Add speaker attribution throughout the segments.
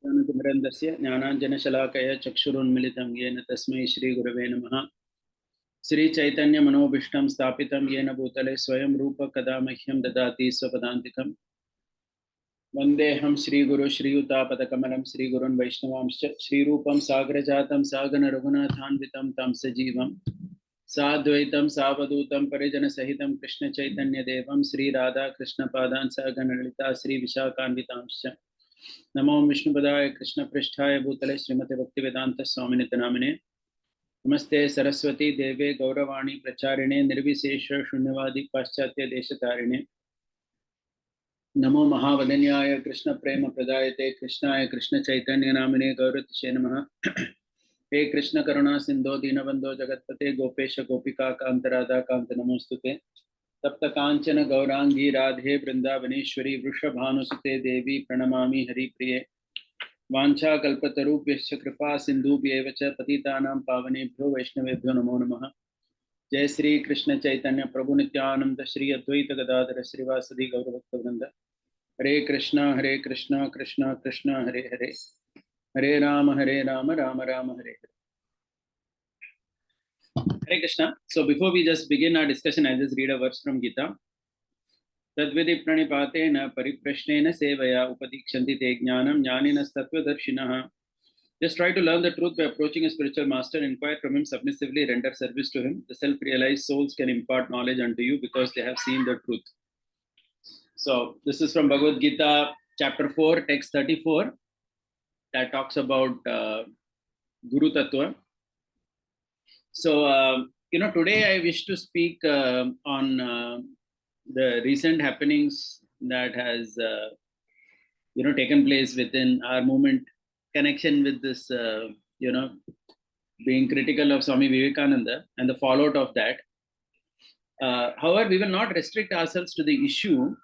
Speaker 1: ज्ञानतिमिरन्दस्य ज्ञानाञ्जनशलाकया चक्षुरुन्मिलितं येन तस्मै श्रीगुरवे नमः। श्रीचैतन्यमनोभीष्टं स्थापितं येन भूतले स्वयं रूप कदा मह्यं ददाति स्वपदान्तिकं। वन्देऽहं श्रीगुरु श्रीयुतापदकमलं श्रीगुरुन् वैष्णवांश्च श्रीरूपं साग्रजातं सागररघुनाथान्वितं तं सजीवं साद्वैतं सावधूतं परिजनसहितं कृष्णचैतन्यदेवं श्रीराधाकृष्णपादान् सागरललिता श्रीविशाखान्वितांश्च नमो विष्णुपदाय कृष्णपृष्ठाय भूतले श्रीमते भक्तिवेदांत स्वामिनिति नामिने नमस्ते सरस्वती देवे गौरवाणी प्रचारिणे निर्विशेष शून्यवादी पाश्चात्य देशतारिणे नमो महावदन्याय कृष्ण प्रेम प्रदायते कृष्णाय कृष्ण चैतन्य नामिने गौरतिशे नमः। हे कृष्ण करुणा सिंधो दीनबंधो जगत्पते गोपेश गोपिका कांत राधा कांत नमोस्तुते तप्त कांचन गौरांगी राधे वृंदावनेश्वरी वृषभानुसुते देवी प्रणमामि हरिप्रिये वाञ्छा कल्पतरुभ्यश्च कृपा सिन्धुभ्येव च पतितानां पावनेभ्यो वैष्णवेभ्यो नमो नमः। जय श्री कृष्ण चैतन्य प्रभु नित्यानंद श्री अद्वैत गदाधर श्रीवासदि गौरभक्तवृंद। हरे कृष्णा कृष्ण कृष्ण हरे हरे, हरे Ram Ram Ram Hare Hare. Hare Krishna. So before we just begin our discussion, I'll just read a verse from Gita. तद्विधि प्रणिपातेन परिप्रश्नेन सेवया उपदीक्षन्ति ते ज्ञानं ज्ञानिनस्तत्त्वदर्शिनः. Just try to learn the truth by approaching a spiritual master, inquire from him submissively, render service to him. The self-realized souls can impart knowledge unto you because they have seen the truth. So this is from Bhagavad Gita, chapter 4, text 34, that talks about Guru Tattva. So, today I wish to speak on the recent happenings that has, taken place within our movement, connection with this, being critical of Swami Vivekananda and the fallout of that. However, we will not restrict ourselves to the issue,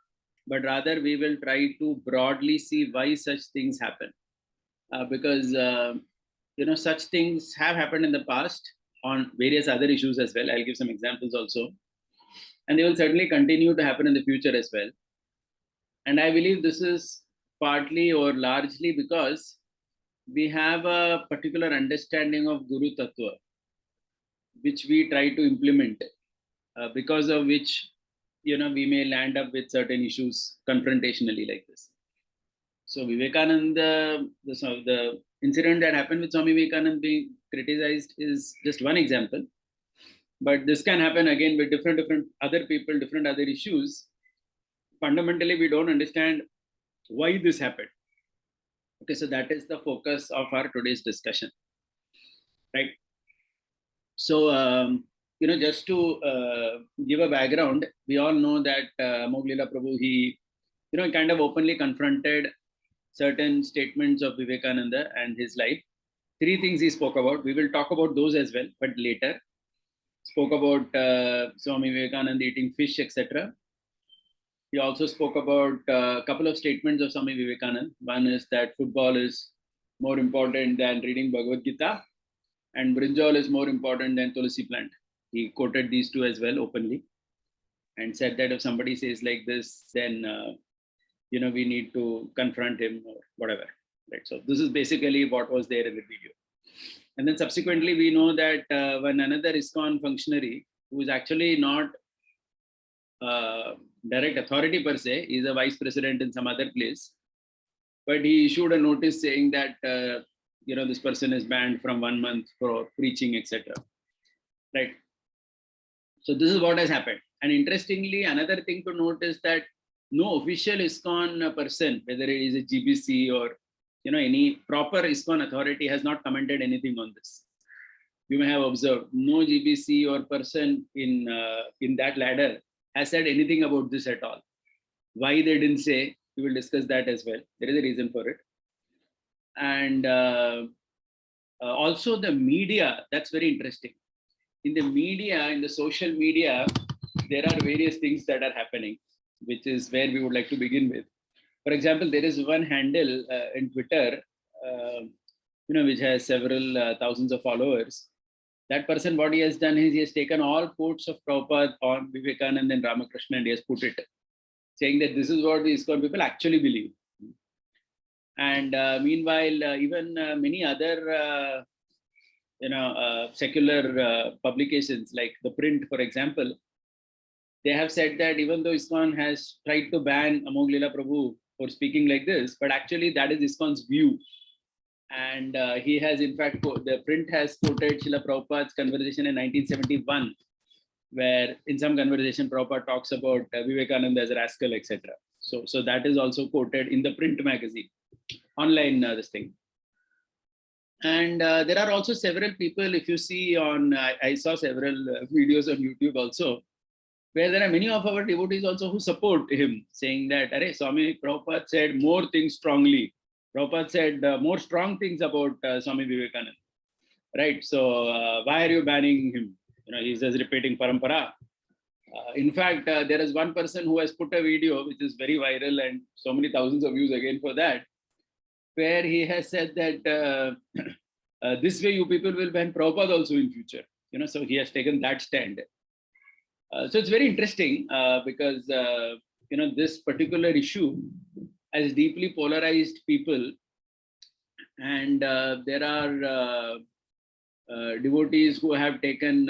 Speaker 1: but rather we will try to broadly see why such things happen. Because, such things have happened in the past on various other issues as well. I'll give some examples also. And they will certainly continue to happen in the future as well. And I believe this is partly or largely because we have a particular understanding of Guru Tattva, which we try to implement, because of which, we may land up with certain issues confrontationally like this. So Vivekananda, the incident that happened with Swami Vivekananda being criticized is just one example. But this can happen again with different other people, different other issues. Fundamentally, we don't understand why this happened. Okay, so that is the focus of our today's discussion, right? So, just to give a background, we all know that Amogh Lila Prabhu, he, kind of openly confronted certain statements of Vivekananda and his life. 3 things he spoke about. We will talk about those as well, but later. Spoke about Swami Vivekananda eating fish, etc. He also spoke about a couple of statements of Swami Vivekananda. One is that football is more important than reading Bhagavad Gita, and brinjal is more important than tulsi plant. He quoted these 2 as well openly, and said that if somebody says like this, then we need to confront him or whatever. Right. So this is basically what was there in the video. And then subsequently, we know that when another ISKCON functionary, who is actually not direct authority per se, is a vice president in some other place, but he issued a notice saying that, this person is banned from 1 month for preaching, etc. Right. So this is what has happened. And interestingly, another thing to note is that no official ISKCON person, whether it is a GBC or any proper ISKCON authority, has not commented anything on this. You may have observed no GBC or person in that ladder has said anything about this at all. Why they didn't say, we will discuss that as well. There is a reason for it. And also the media, that's very interesting. In the media, in the social media, there are various things that are happening, which is where we would like to begin with. For example, there is one handle in Twitter, which has several thousands of followers. That person, what he has done is he has taken all quotes of Prabhupada on Vivekananda and Ramakrishna and he has put it, saying that this is what the ISKCON people actually believe. And meanwhile, even many other secular publications like the print, for example, they have said that even though ISKCON has tried to ban Amogh Lila Prabhu for speaking like this, but actually that is ISKCON's view. And he has, in fact, the print has quoted Srila Prabhupada's conversation in 1971, where in some conversation Prabhupada talks about Vivekananda as a rascal, etc. So that is also quoted in the print magazine, online this thing. And there are also several people, if you see on, I saw several videos on YouTube also, where there are many of our devotees also who support him, saying that, Arey, Swami Prabhupada said more things strongly. Prabhupada said more strong things about Swami Vivekananda, right? So why are you banning him? He's just repeating parampara. In fact, there is one person who has put a video which is very viral and so many thousands of views again for that, where he has said that this way you people will ban Prabhupada also in future. So he has taken that stand. So it's very interesting because this particular issue has deeply polarized people, and there are devotees who have taken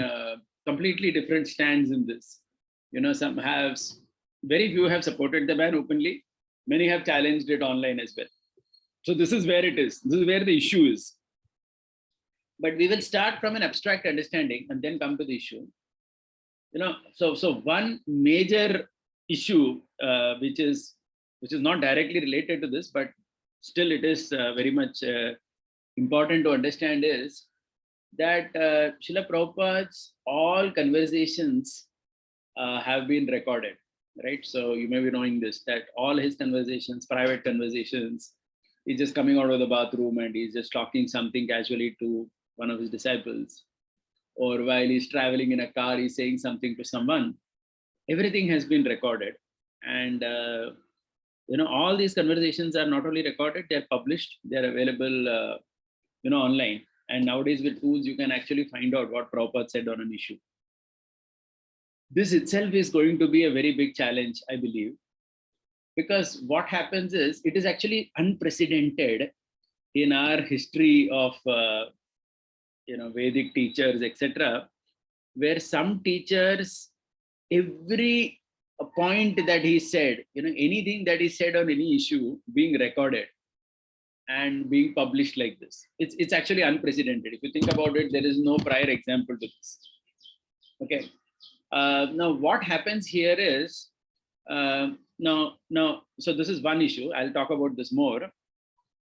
Speaker 1: completely different stands in this. Some have, very few have supported the ban openly. Many have challenged it online as well. So this is where it is. This is where the issue is. But we will start from an abstract understanding and then come to the issue. So one major issue which is not directly related to this, but still it is very much important to understand is that Srila Prabhupada's all conversations have been recorded, right? So you may be knowing this, that all his conversations, private conversations, he's just coming out of the bathroom and he's just talking something casually to one of his disciples, or while he's traveling in a car, he's saying something to someone. Everything has been recorded. And all these conversations are not only recorded, they're published, they're available online. And nowadays with tools, you can actually find out what Prabhupada said on an issue. This itself is going to be a very big challenge, I believe, because what happens is, it is actually unprecedented in our history of Vedic teachers, etc., where some teachers, every point that he said, anything that he said on any issue being recorded and being published like this. It's actually unprecedented. If you think about it, there is no prior example to this. Okay. Now what happens here is, so this is one issue. I'll talk about this more.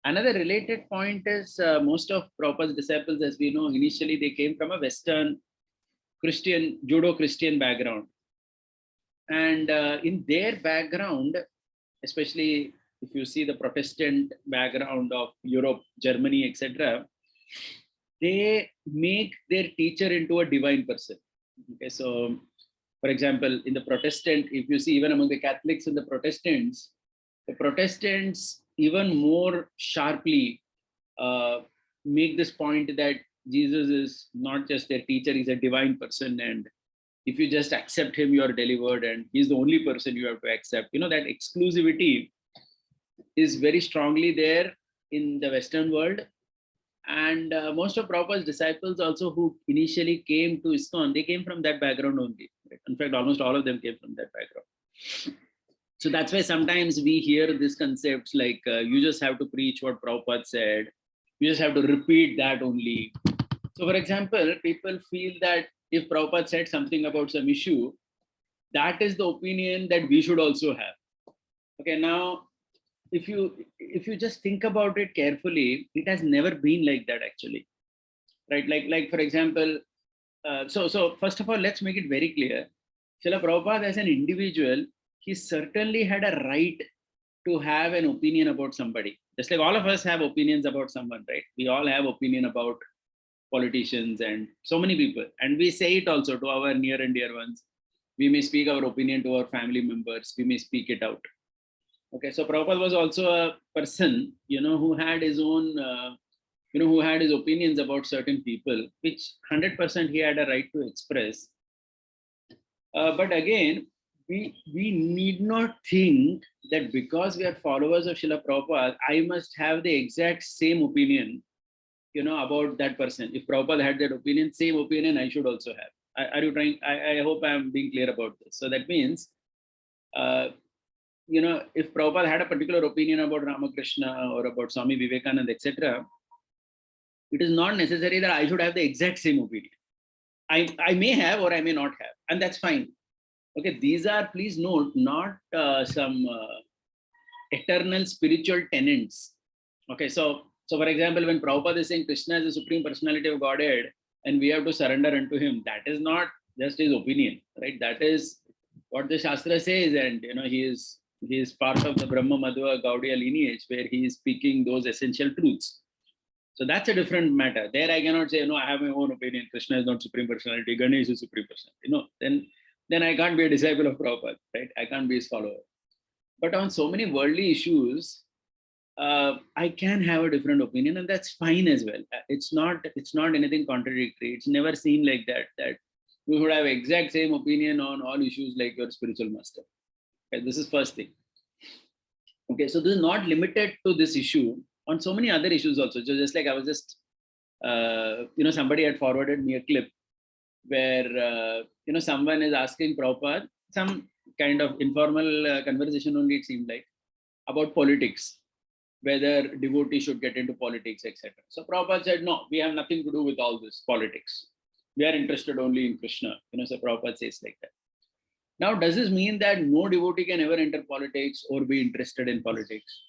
Speaker 1: Another related point is most of Prabhupada's disciples, as we know, initially they came from a Western Christian, Judo-Christian background. And in their background, especially if you see the Protestant background of Europe, Germany, etc., they make their teacher into a divine person. Okay, so for example, in the Protestant, if you see even among the Catholics and the Protestants even more sharply make this point that Jesus is not just their teacher, he's a divine person. And if you just accept him, you are delivered, and he's the only person you have to accept. That exclusivity is very strongly there in the Western world. And most of Prabhupada's disciples also who initially came to ISKCON, they came from that background only. Right? In fact, almost all of them came from that background. So that's why sometimes we hear these concepts like you just have to preach what Prabhupada said. You just have to repeat that only. So for example, people feel that if Prabhupada said something about some issue, that is the opinion that we should also have. Okay, now, if you just think about it carefully, it has never been like that actually, right? Like for example, so first of all, let's make it very clear. Srila Prabhupada as an individual, he certainly had a right to have an opinion about somebody. Just like all of us have opinions about someone, right? We all have opinion about politicians and so many people. And we say it also to our near and dear ones. We may speak our opinion to our family members. We may speak it out. Okay, so Prabhupada was also a person, who had his own, who had his opinions about certain people, which 100% he had a right to express. But again, we need not think that because we are followers of Srila Prabhupada, I must have the exact same opinion, about that person. If Prabhupada had that opinion, same opinion I should also have. Are you trying? I hope I'm being clear about this. So that means, uh, if Prabhupada had a particular opinion about Ramakrishna or about Swami Vivekananda, etc., it is not necessary that I should have the exact same opinion. I may have or I may not have, and that's fine. Okay, these are, please note, not some eternal spiritual tenets. Okay, so for example, when Prabhupada is saying Krishna is the supreme personality of Godhead and we have to surrender unto him, that is not just his opinion, right? That is what the Shastra says, and he is part of the Brahma Madhva Gaudiya lineage where he is speaking those essential truths. So that's a different matter. There I cannot say, no, I have my own opinion. Krishna is not supreme personality, Ganesh is supreme personality. Then I can't be a disciple of Prabhupada, right? I can't be his follower. But on so many worldly issues, I can have a different opinion, and that's fine as well. It's not anything contradictory. It's never seen like that you should have exact same opinion on all issues like your spiritual master. Okay, this is first thing. Okay, so this is not limited to this issue. On so many other issues also. So just like I was just, somebody had forwarded me a clip where someone is asking Prabhupada some kind of informal conversation only, it seemed like, about politics, whether devotees should get into politics, etc. So Prabhupada said, no, we have nothing to do with all this politics. We are interested only in Krishna. So Prabhupada says like that. Now, does this mean that no devotee can ever enter politics or be interested in politics?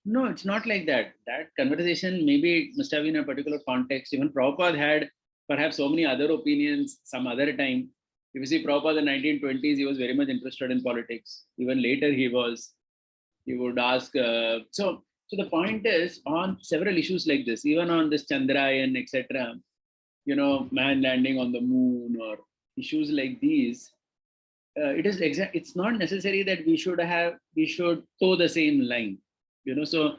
Speaker 1: No, it's not like that. That conversation maybe must have been in a particular context. Even Prabhupada had perhaps so many other opinions some other time. If you see Prabhupada in the 1920s, he was very much interested in politics. Even later he would ask. So the point is, on several issues like this, even on this Chandrayaan, etc., man landing on the moon or issues like these, it's not necessary that we should toe the same line. So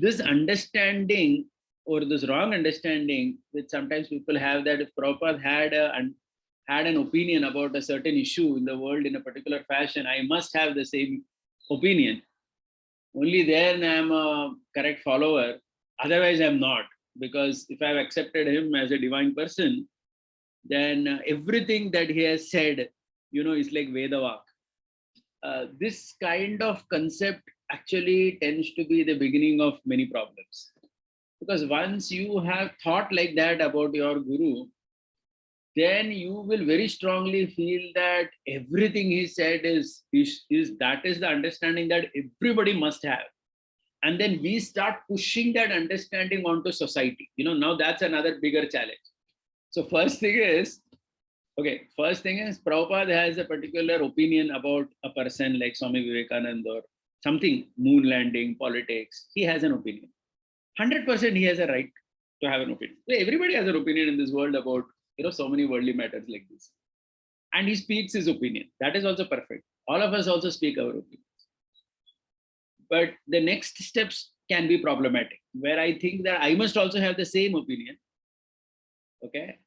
Speaker 1: this understanding or this wrong understanding which sometimes people have, that if Prabhupada had an opinion about a certain issue in the world in a particular fashion, I must have the same opinion. Only then I'm a correct follower. Otherwise, I'm not. Because if I've accepted him as a divine person, then everything that he has said, is like Vedavak. This kind of concept actually tends to be the beginning of many problems. Because once you have thought like that about your guru, then you will very strongly feel that everything he said is that is the understanding that everybody must have. And then we start pushing that understanding onto society. Now that's another bigger challenge. So first thing is, Prabhupada has a particular opinion about a person like Swami Vivekananda or something, moon landing, politics. He has an opinion. 100% he has a right to have an opinion. So everybody has an opinion in this world about, so many worldly matters like this. And he speaks his opinion. That is also perfect. All of us also speak our opinions. But the next steps can be problematic, where I think that I must also have the same opinion. Okay,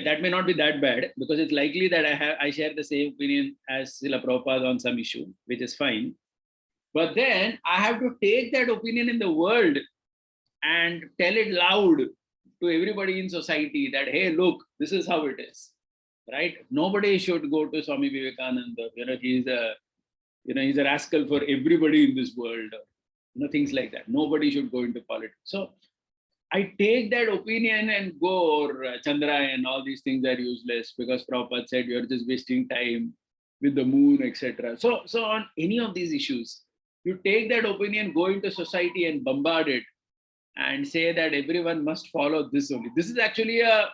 Speaker 1: that may not be that bad, because it's likely that I share the same opinion as Srila Prabhupada on some issue, which is fine. But then I have to take that opinion in the world and tell it loud to everybody in society that, hey, look, this is how it is, right? Nobody should go to Swami Vivekananda. He's a rascal for everybody in this world. Things like that. Nobody should go into politics. So I take that opinion and go, or Chandrayaan and all these things are useless because Prabhupada said you're just wasting time with the moon, etc. So on any of these issues, you take that opinion, go into society and bombard it and say that everyone must follow this only. This is actually a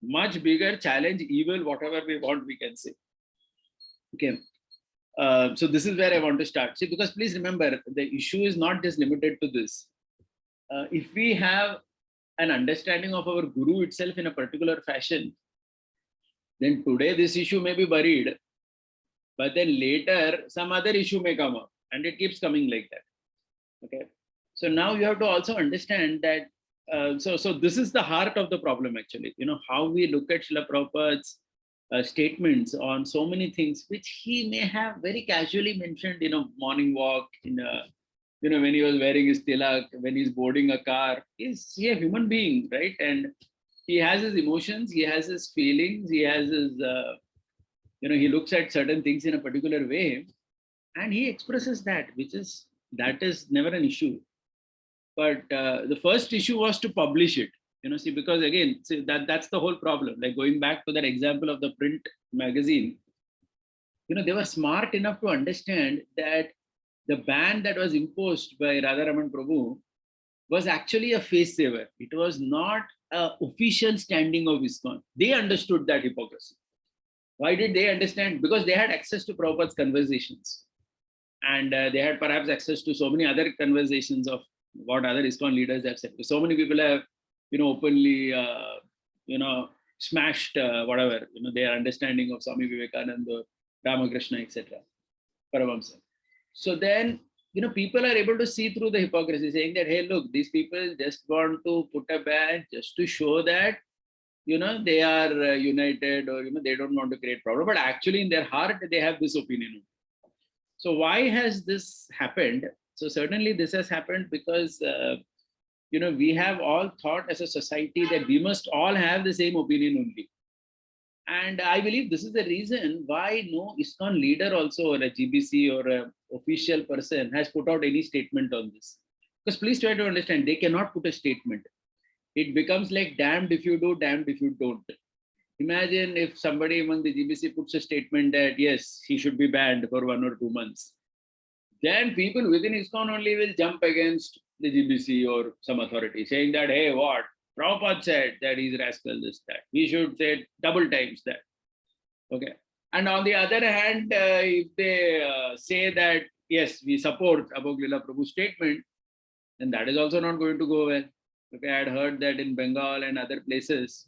Speaker 1: much bigger challenge, evil, whatever we want, we can say. Okay. So this is where I want to start. See, because please remember, the issue is not just limited to this. If we have an understanding of our guru itself in a particular fashion, then today this issue may be buried, but then later some other issue may come up, and it keeps coming like that. Okay. So now you have to also understand that. So this is the heart of the problem actually. How we look at Srila Prabhupada's statements on so many things, which he may have very casually mentioned in a morning walk, in a, when he was wearing his tilak, when he's boarding a car. He's a human being, right? And he has his emotions, he has his feelings, he has his, he looks at certain things in a particular way, and he expresses that, that is never an issue. But the first issue was to publish it. See, because again, see, that's the whole problem. Like going back to that example of the print magazine, they were smart enough to understand that the ban that was imposed by Radharaman Prabhu was actually a face saver. It was not an official standing of ISKCON. They understood that hypocrisy. Why did they understand? Because they had access to Prabhupada's conversations. And they had perhaps access to so many other conversations of what other ISKCON leaders have said. So many people have, openly, smashed whatever, their understanding of Swami Vivekananda, Ramakrishna, etc. Paramahamsa. So then, people are able to see through the hypocrisy, saying that, hey, look, these people just want to put a ban just to show that, they are united, or, they don't want to create problem. But actually in their heart, they have this opinion. So why has this happened? So certainly this has happened because, we have all thought as a society that we must all have the same opinion only. And I believe this is the reason why no ISKCON leader also, or a GBC or a official person has put out any statement on this. Because please try to understand, they cannot put a statement. It becomes like damned if you do, damned if you don't. Imagine if somebody among the GBC puts a statement that yes, he should be banned for 1 or 2 months. Then people within ISKCON only will jump against the GBC or some authority, saying that, hey, what? Prabhupada said that he's rascal, this, that. We should say double times that. Okay. And on the other hand, if they say that, yes, we support Amogh Lila Prabhu's statement, then that is also not going to go well. Okay, I had heard that in Bengal and other places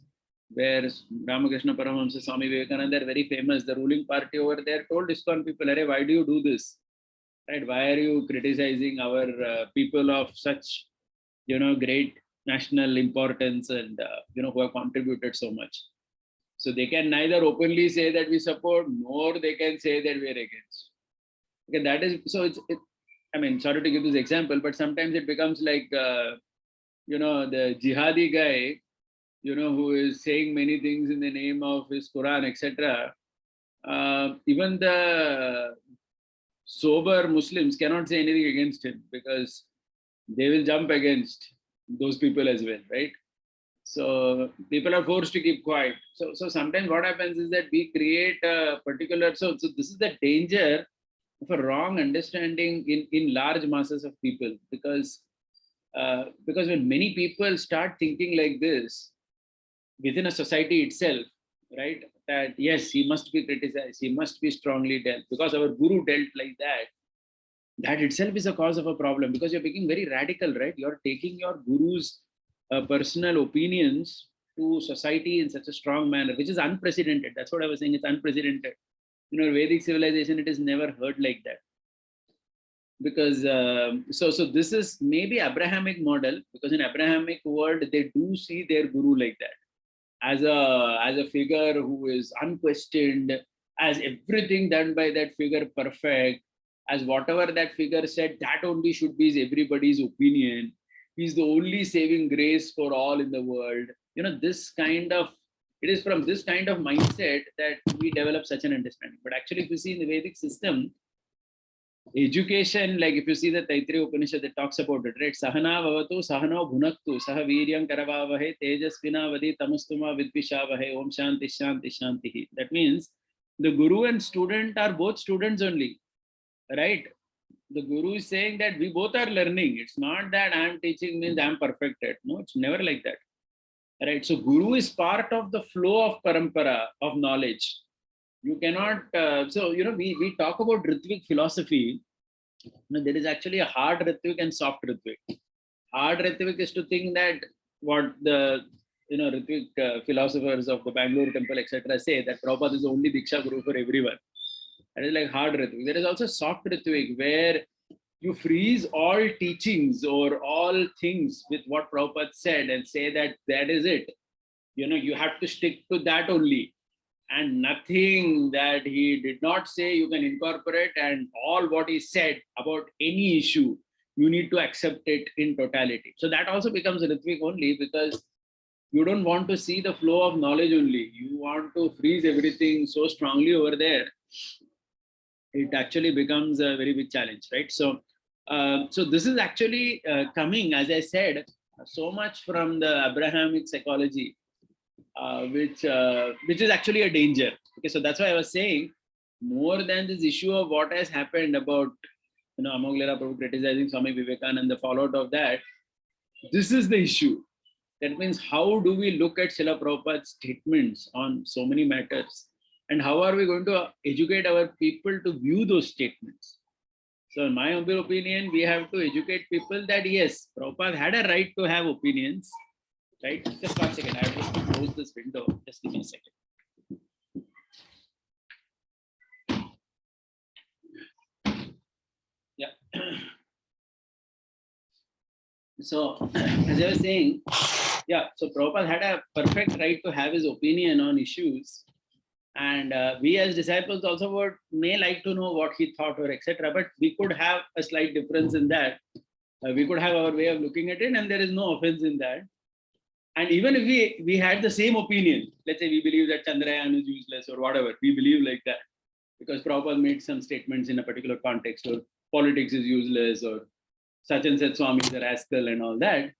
Speaker 1: where Ramakrishna Paramahamsa, Swami Vivekananda are very famous, the ruling party over there told ISKCON people, hey, why do you do this? Right? Why are you criticizing our people of such, great national importance and, who have contributed so much? So they can neither openly say that we support, nor they can say that we are against. Okay, that is, so I mean, sorry to give this example, but sometimes it becomes like, the jihadi guy, who is saying many things in the name of his Quran, etc. Even the sober Muslims cannot say anything against him because they will jump against those people as well, right? So people are forced to keep quiet. So sometimes what happens is that we create a particular, so this is the danger of a wrong understanding in large masses of people, because when many people start thinking like this within a society itself, right, that yes, he must be criticized, he must be strongly dealt because our guru dealt like that, that itself is a cause of a problem, because you're becoming very radical, right? You're taking your guru's personal opinions to society in such a strong manner, which is unprecedented. That's what I was saying, it's unprecedented. Vedic civilization, it is never heard like that. Because so this is maybe Abrahamic model, because in Abrahamic world they do see their guru like that, as a figure who is unquestioned, as everything done by that figure perfect, as whatever that figure said, that only should be everybody's opinion. He's the only saving grace for all in the world. This kind of, it is from this kind of mindset that we develop such an understanding. But actually, if you see in the Vedic system, education, like if you see the Taittiriya Upanishad that talks about it, right? Sahana vavatu, sahano bhunaktu, saha viryam karavavahe, tejasvina vadi tamastuma vidvishavahe, om shanti shanti shantihi. That means the guru and student are both students only, right? The guru is saying that we both are learning. It's not that I am teaching means I am perfected. No, it's never like that, right? So guru is part of the flow of parampara, of knowledge. You cannot, we talk about Ritvik philosophy. There is actually a hard Ritvik and soft Ritvik. Hard Ritvik is to think that what the Ritvik philosophers of the Bangalore temple, etc., say, that Prabhupada is the only Diksha guru for everyone. That is like hard Ritvik. There is also soft Ritvik, where you freeze all teachings or all things with what Prabhupada said and say that that is it. You have to stick to that only. and nothing that he did not say you can incorporate, and all what he said about any issue, you need to accept it in totality. So that also becomes Ritvik only, because you don't want to see the flow of knowledge only. You want to freeze everything so strongly over there. It actually becomes a very big challenge, right? So, so this is actually coming, as I said, so much from the Abrahamic psychology, which is actually a danger. Okay, so that's why I was saying, more than this issue of what has happened about Amogh Lila Prabhu criticizing Swami Vivekananda and the fallout of that, this is the issue. That means, how do we look at Srila Prabhupada's statements on so many matters, and how are we going to educate our people to view those statements? So in my humble opinion, we have to educate people that yes, Prabhupada had a right to have opinions, right? Just 1 second, I have to close this window. Just give me a second. Yeah. So as I was saying, yeah, so Prabhupada had a perfect right to have his opinion on issues. And we as disciples also may like to know what he thought or etc. But we could have a slight difference in that. We could have our way of looking at it, and there is no offense in that. And even if we had the same opinion, let's say we believe that Chandrayaan is useless or whatever, we believe like that because Prabhupada made some statements in a particular context, or politics is useless, or such and such Swami is a rascal and all that.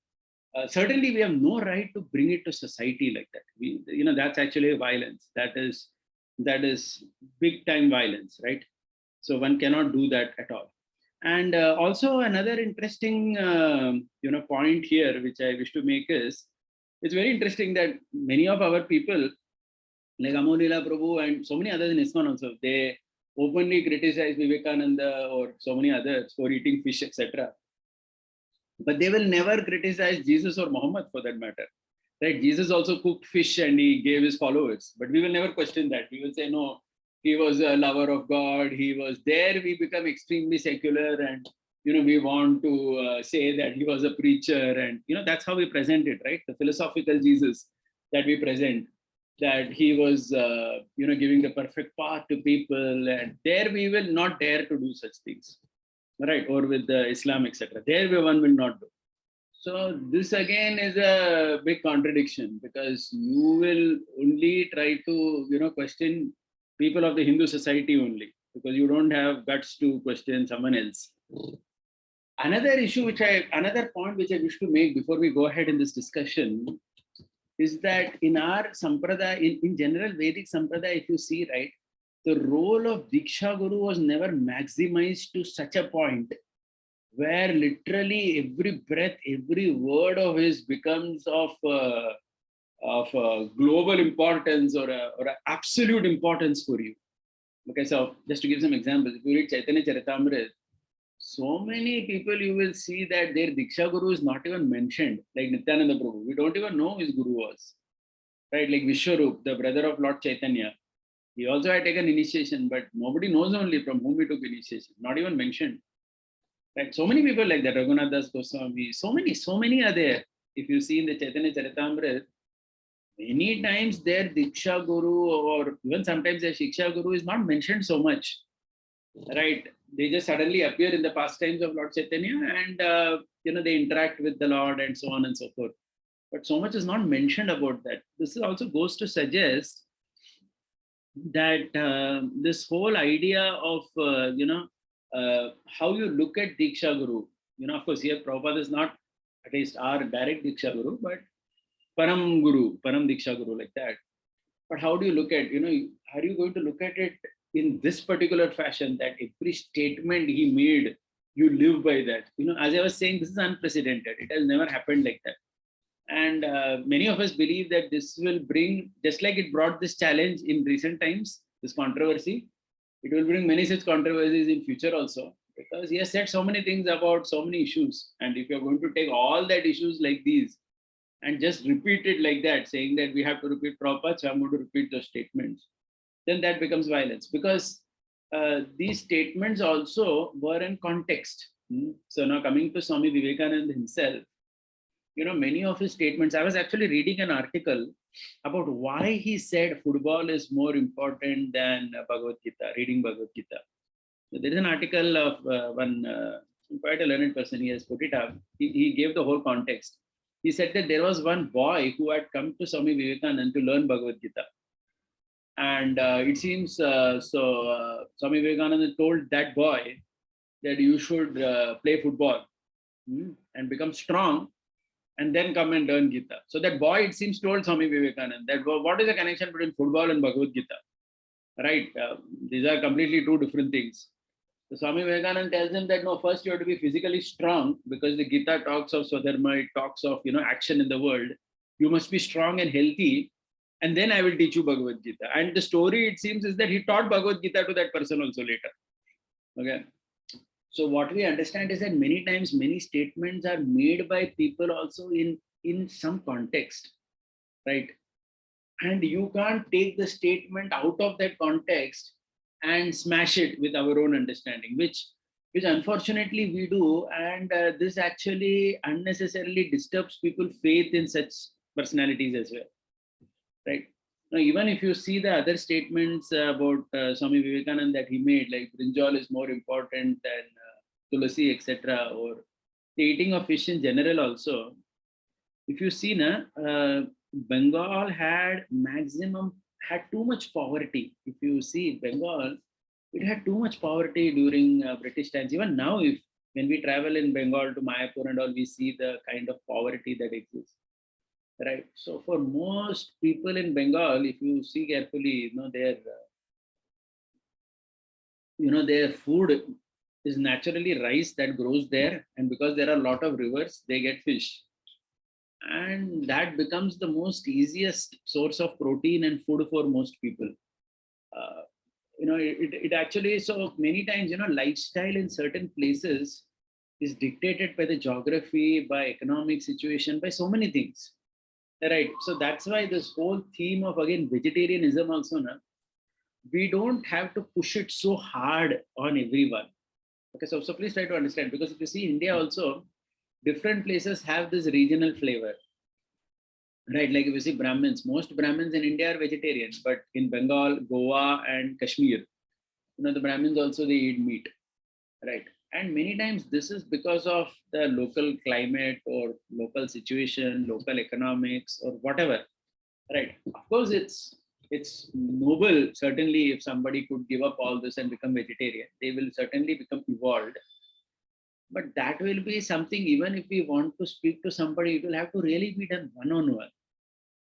Speaker 1: Certainly, we have no right to bring it to society like that. That's actually violence. That is big time violence, right? So one cannot do that at all. And also another interesting point here which I wish to make is, it's very interesting that many of our people like Amogh Lila Prabhu and so many others in ISKCON also, they openly criticize Vivekananda or so many others for eating fish, etc. But they will never criticize Jesus or Muhammad for that matter. Right? Jesus also cooked fish and he gave his followers, but we will never question that. We will say, no, he was a lover of God. He was there. We become extremely secular, and we want to say that he was a preacher, and that's how we present it, right? The philosophical Jesus that we present, that he was giving the perfect path to people, and there we will not dare to do such things, right? Or with the Islam, etc. There one will not do. So this again is a big contradiction, because you will only try to question people of the Hindu society only, because you don't have guts to question someone else. Another point which I wish to make before we go ahead in this discussion is that in our sampradaya, in general Vedic sampradaya, if you see, right, the role of Diksha Guru was never maximized to such a point where literally every breath, every word of his becomes of global importance or absolute importance for you. Okay, so just to give some examples, if you read Chaitanya Charitamrita, so many people you will see that their Diksha Guru is not even mentioned, like Nityananda Prabhu. We don't even know who his Guru was, right? Like Vishwarup, the brother of Lord Chaitanya, he also had taken initiation, but nobody knows only from whom he took initiation, not even mentioned. Right? So many people like that, Raghunath Das Goswami, so many are there. If you see in the Chaitanya Charitamrita, many times their Diksha Guru or even sometimes their Shiksha Guru is not mentioned so much, right? They just suddenly appear in the pastimes of Lord Chaitanya, and they interact with the Lord and so on and so forth. But so much is not mentioned about that. This also goes to suggest that this whole idea of how you look at Diksha Guru, of course here Prabhupada is not at least our direct Diksha Guru, but Param Guru, Param Diksha Guru, like that. But how do you look at, are you going to look at it in this particular fashion, that every statement he made, you live by that? As I was saying, this is unprecedented. It has never happened like that. And many of us believe that this will bring, just like it brought this challenge in recent times, this controversy, it will bring many such controversies in future also, because he has said so many things about so many issues. And if you're going to take all that issues like these and just repeat it like that, saying that we have to repeat Prabhupada, so I'm going to repeat those statements, then that becomes violence, because these statements also were in context. So now coming to Swami Vivekananda himself, many of his statements, I was actually reading an article about why he said football is more important than Bhagavad Gita, reading Bhagavad Gita. So there is an article of one quite a learned person, he has put it up. He gave the whole context. He said that there was one boy who had come to Swami Vivekananda to learn Bhagavad Gita. And it seems Swami Vivekananda told that boy that you should play football and become strong and then come and learn Gita. So that boy, it seems, told Swami Vivekananda that what is the connection between football and Bhagavad Gita? Right? These are completely two different things. So Swami Vivekananda tells him that no, first you have to be physically strong because the Gita talks of Swadharma, it talks of action in the world. You must be strong and healthy, and then I will teach you Bhagavad Gita. And the story, it seems, is that he taught Bhagavad Gita to that person also later. Okay. So what we understand is that many times many statements are made by people also in some context, right? And you can't take the statement out of that context and smash it with our own understanding, which unfortunately we do. And this actually unnecessarily disturbs people's faith in such personalities as well, right? Now, even if you see the other statements about Swami Vivekananda that he made, like brinjal is more important than tulasi, etc., or the eating of fish in general also, if you see, Bengal had too much poverty. If you see Bengal, it had too much poverty during British times. Even now, when we travel in Bengal to Mayapur and all, we see the kind of poverty that exists, right? So for most people in Bengal, if you see carefully, their food is naturally rice that grows there, and because there are a lot of rivers, they get fish, and that becomes the most easiest source of protein and food for most people. It actually, so many times, lifestyle in certain places is dictated by the geography, by economic situation, by so many things, right? So that's why this whole theme of, again, vegetarianism also, we don't have to push it so hard on everyone. Okay, so please try to understand, because if you see India also, different places have this regional flavor, right? Like if you see Brahmins, most Brahmins in India are vegetarian, but in Bengal, Goa, and Kashmir, the Brahmins also, they eat meat, right? And many times this is because of the local climate or local situation, local economics, or whatever, right? Of course, it's noble, certainly, if somebody could give up all this and become vegetarian, they will certainly become evolved. But that will be something, even if we want to speak to somebody, it will have to really be done one-on-one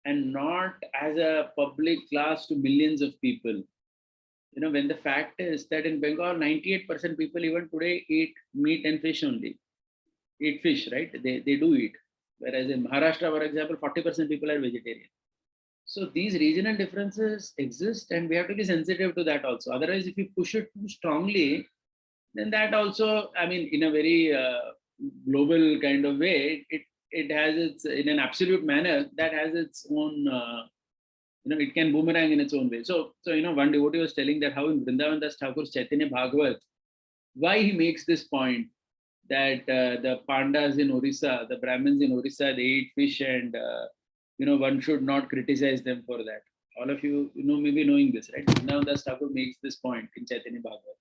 Speaker 1: and not as a public class to millions of people. When the fact is that in Bengal, 98% people even today eat meat and fish only. Eat fish, right? They do eat. Whereas in Maharashtra, for example, 40% people are vegetarian. So these regional differences exist, and we have to be sensitive to that also. Otherwise, if you push it too strongly, then that also, I mean, in a very global kind of way, it has its, in an absolute manner, that has its own, it can boomerang in its own way. So one devotee was telling that how in Vrindavan Das Thakur's Chaitanya Bhagavat, why he makes this point that the Pandas in Orissa, the Brahmins in Orissa, they eat fish, and one should not criticize them for that. All of you, maybe knowing this, right? Vrindavan Das Thakur makes this point in Chaitanya Bhagavat.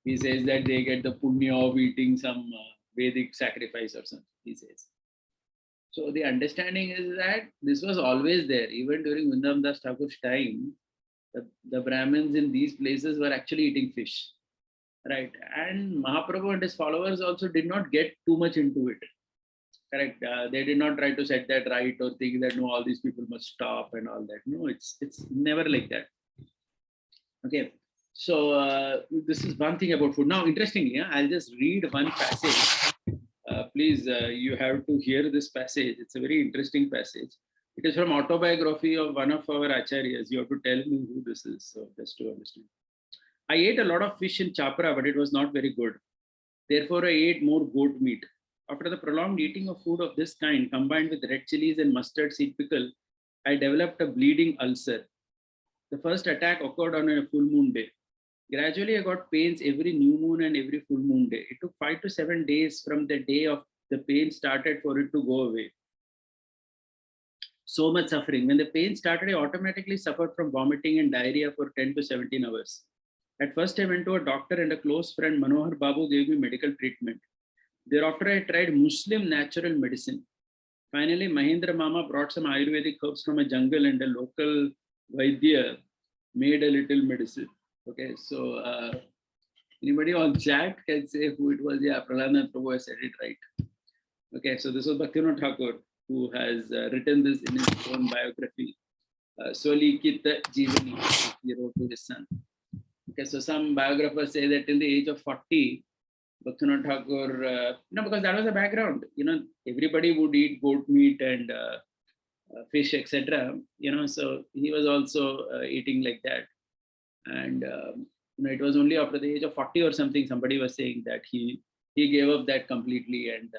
Speaker 1: He says that they get the punya of eating some Vedic sacrifice or something, he says. So the understanding is that this was always there. Even during Vrindavan Das Thakur's time, the Brahmins in these places were actually eating fish, right? And Mahaprabhu and his followers also did not get too much into it, correct? They did not try to set that right or think that, no, all these people must stop and all that. No, it's never like that. Okay. So this is one thing about food. Now, interestingly, I'll just read one passage. Please, you have to hear this passage. It's a very interesting passage. It is from autobiography of one of our acharyas. You have to tell me who this is, so just to understand. I ate a lot of fish in Chapra, but it was not very good. Therefore, I ate more goat meat. After the prolonged eating of food of this kind, combined with red chilies and mustard seed pickle, I developed a bleeding ulcer. The first attack occurred on a full moon day. Gradually, I got pains every new moon and every full moon day. It took 5 to 7 days from the day of the pain started for it to go away. So much suffering. When the pain started, I automatically suffered from vomiting and diarrhea for 10 to 17 hours. At first, I went to a doctor and a close friend, Manohar Babu, gave me medical treatment. Thereafter, I tried Muslim natural medicine. Finally, Mahindra Mama brought some Ayurvedic herbs from a jungle and a local Vaidya made a little medicine. Okay, so anybody on chat can say who it was. Yeah, Prahlad Prabhu said it right. Okay, so this was Bhaktivinoda Thakur who has written this in his own biography. Swalikita Jivani, he wrote to his son. Okay, so some biographers say that in the age of 40, Bhaktivinoda Thakur, because that was the background. Everybody would eat goat meat and fish, etc. So he was also eating like that. And it was only after the age of 40 or something, somebody was saying that he gave up that completely, and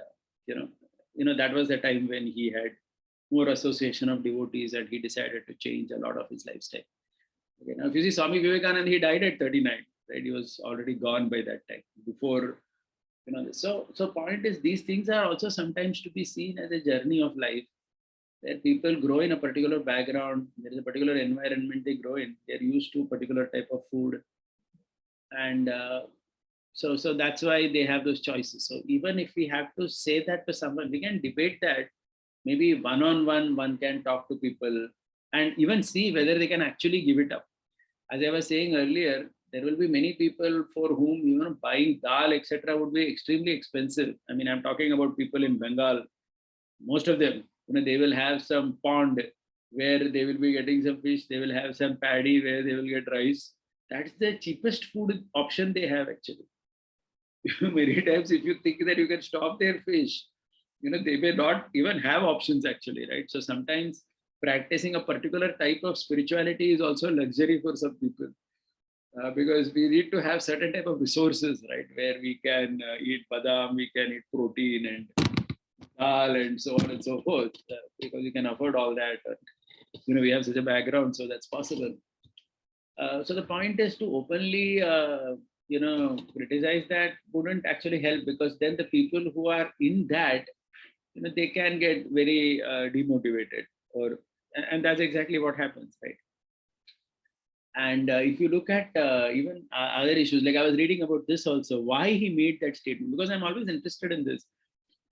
Speaker 1: that was the time when he had more association of devotees, and he decided to change a lot of his lifestyle. Okay, now if you see Swami Vivekananda, he died at 39, right? He was already gone by that time. Before, so point is, these things are also sometimes to be seen as a journey of life, where people grow in a particular background. There is a particular environment they grow in. They're used to a particular type of food, and so that's why they have those choices. So even if we have to say that to someone, we can debate that. Maybe one-on-one, one can talk to people and even see whether they can actually give it up. As I was saying earlier, there will be many people for whom buying dal, etc., would be extremely expensive. I mean, I'm talking about people in Bengal. Most of them, they will have some pond where they will be getting some fish. They will have some paddy where they will get rice. That's the cheapest food option they have, actually. Many times, if you think that you can stop their fish, they may not even have options, actually, right? So sometimes practicing a particular type of spirituality is also a luxury for some people, because we need to have certain type of resources, right? Where we can eat badam, we can eat protein and dal and so on and so forth, because you can afford all that. We have such a background, so that's possible. So the point is to openly, criticize that wouldn't actually help, because then the people who are in that, they can get very demotivated, and that's exactly what happens, right? And if you look at even other issues, like I was reading about this also, why he made that statement, because I'm always interested in this.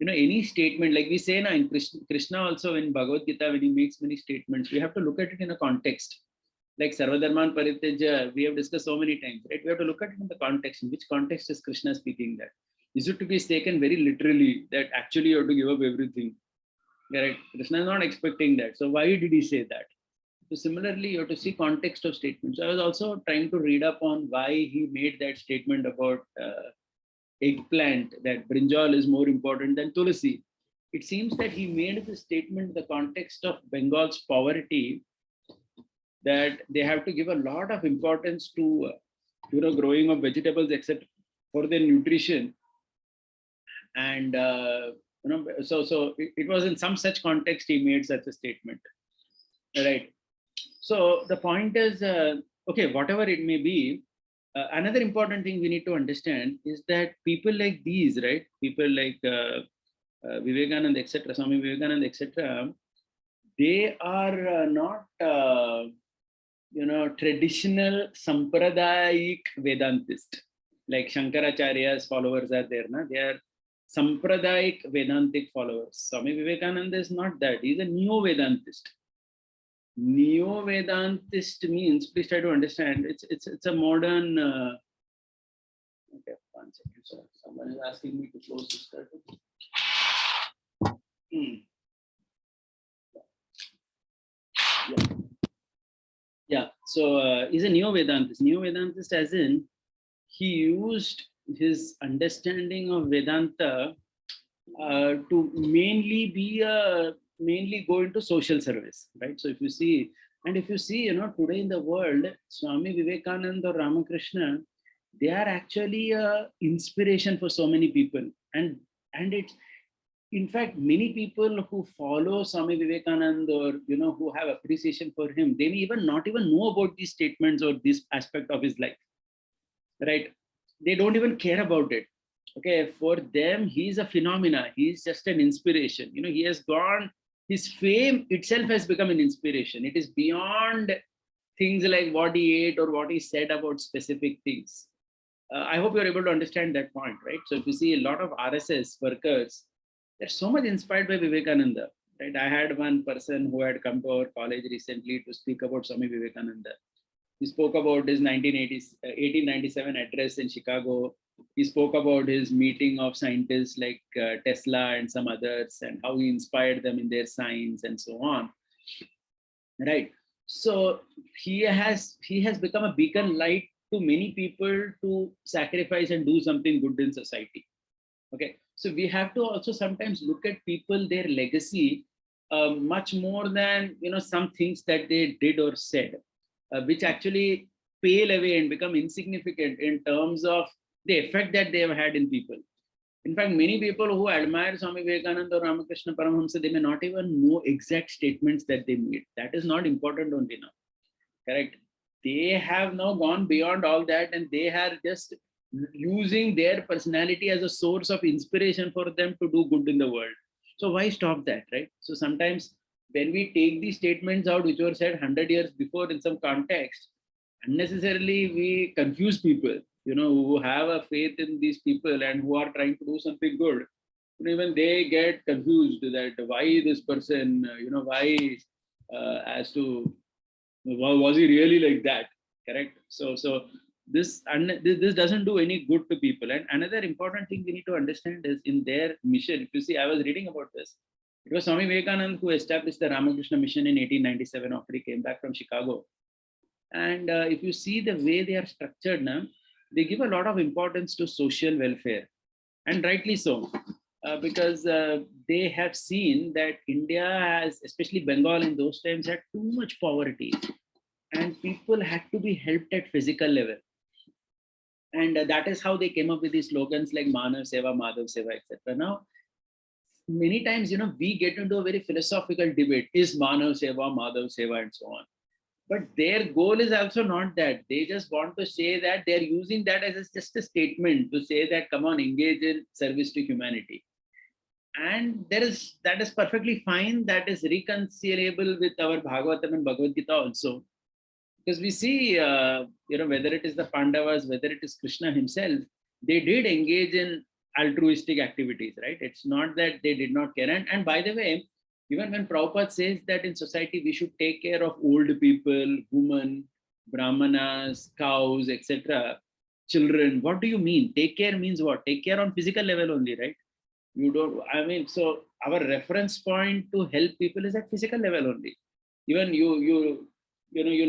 Speaker 1: Any statement, like we say now in Krishna also in Bhagavad Gita, when he makes many statements, we have to look at it in a context. Like Sarvadharman Parityaja, we have discussed so many times, right? We have to look at it in the context. In which context is Krishna speaking that? Is it to be taken very literally that actually you have to give up everything? Correct? Krishna is not expecting that. So why did he say that? So similarly, you have to see context of statements. So I was also trying to read up on why he made that statement about eggplant, that brinjal is more important than tulsi. It seems that he made the statement in the context of Bengal's poverty, that they have to give a lot of importance to growing of vegetables, etc., for their nutrition. And so it was in some such context he made such a statement, right? So the point is, okay, whatever it may be, another important thing we need to understand is that people like these, right? People like Vivekananda, etc., Swami Vivekananda, etc., they are not, traditional Sampradayik Vedantist, like Shankaracharya's followers are there. They are Sampradayik Vedantic followers. Swami Vivekananda is not that. He's a Neo-Vedantist. Neo-Vedantist means, please try to understand, it's a modern, okay, 1 second, sir. Someone is asking me to close this curtain. Yeah, so he's a Neo-Vedantist. Neo-Vedantist as in, he used his understanding of Vedanta to mainly go into social service, right? So if you see, today in the world, Swami Vivekananda or Ramakrishna, they are actually inspiration for so many people, and it's, in fact, many people who follow Swami Vivekananda, or who have appreciation for him, they may even not even know about these statements or this aspect of his life, right? They don't even care about it. Okay, for them, he's a phenomena. He's just an inspiration. He has gone, his fame itself has become an inspiration. It is beyond things like what he ate or what he said about specific things. I hope you're able to understand that point, right? So if you see a lot of RSS workers, they're so much inspired by Vivekananda, right? I had one person who had come to our college recently to speak about Swami Vivekananda. He spoke about his 1897 address in Chicago. He spoke about his meeting of scientists like Tesla and some others, and how he inspired them in their science and so on. Right. So he has become a beacon light to many people to sacrifice and do something good in society. Okay. So we have to also sometimes look at people, their legacy, much more than some things that they did or said, which actually pale away and become insignificant in terms of the effect that they have had in people. In fact, many people who admire Swami Vivekananda or Ramakrishna Paramahamsa, they may not even know exact statements that they made. That is not important only now. Correct? They have now gone beyond all that, and they are just using their personality as a source of inspiration for them to do good in the world. So why stop that, right? So sometimes when we take these statements out, which were said 100 years before in some context, unnecessarily we confuse people, who have a faith in these people and who are trying to do something good. Even they get confused that why this person, why as to was he really like that? Correct. So this doesn't do any good to people. And another important thing we need to understand is in their mission. If you see, I was reading about this. It was Swami Vivekananda who established the Ramakrishna mission in 1897 after he came back from Chicago. And if you see the way they are structured now, they give a lot of importance to social welfare, and rightly so, because they have seen that India has, especially Bengal in those times, had too much poverty, and people had to be helped at physical level. And that is how they came up with these slogans like Manav Seva, Madhav Seva, etc. Now, many times, we get into a very philosophical debate: is Manav Seva, Madhav Seva, and so on. But their goal is also not that. They just want to say that they're using that as just a statement to say that, come on, engage in service to humanity. And that is perfectly fine. That is reconcilable with our Bhagavatam and Bhagavad Gita also. Because we see, whether it is the Pandavas, whether it is Krishna himself, they did engage in altruistic activities, right? It's not that they did not care. And by the way, even when Prabhupada says that in society we should take care of old people, women, brahmanas, cows, etc., children, what do you mean? Take care means what? Take care on physical level only, right? You don't, so our reference point to help people is at physical level only. Even you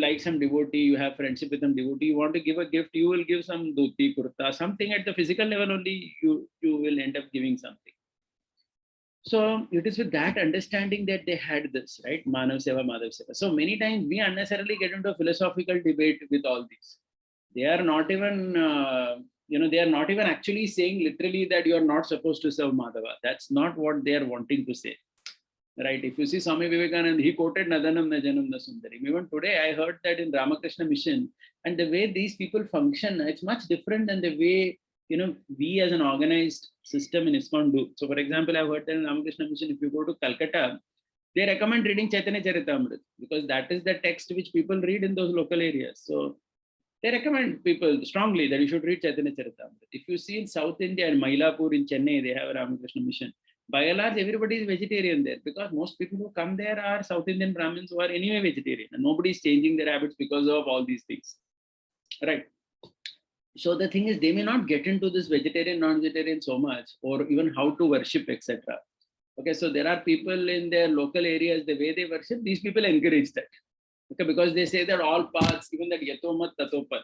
Speaker 1: like some devotee, you have friendship with some devotee, you want to give a gift, you will give some dhoti, kurta, something at the physical level only, you will end up giving something. So it is with that understanding that they had this, right? Manav Seva, Madhav Seva. So many times we unnecessarily get into a philosophical debate with all these. They are not even, they are not even actually saying literally that you are not supposed to serve Madhava. That's not what they are wanting to say, right? If you see Swami Vivekananda, he quoted Nadanam Najanam Nasundarim. Even today, I heard that in Ramakrishna Mission, and the way these people function, it's much different than the way we as an organized system in ISKCON do. So, for example, I've heard that in Ramakrishna Mission, if you go to Calcutta, they recommend reading Chaitanya Charitamrita because that is the text which people read in those local areas. So they recommend people strongly that you should read Chaitanya Charitamrita. If you see in South India and Mailapur in Chennai, they have a Ramakrishna Mission. By and large, everybody is vegetarian there because most people who come there are South Indian Brahmins who are anyway vegetarian, and nobody is changing their habits because of all these things, right? So the thing is, they may not get into this vegetarian, non-vegetarian so much, or even how to worship, etc. Okay, so there are people in their local areas, the way they worship, these people encourage that. Okay, because they say that all paths, even that yatomat tatopat.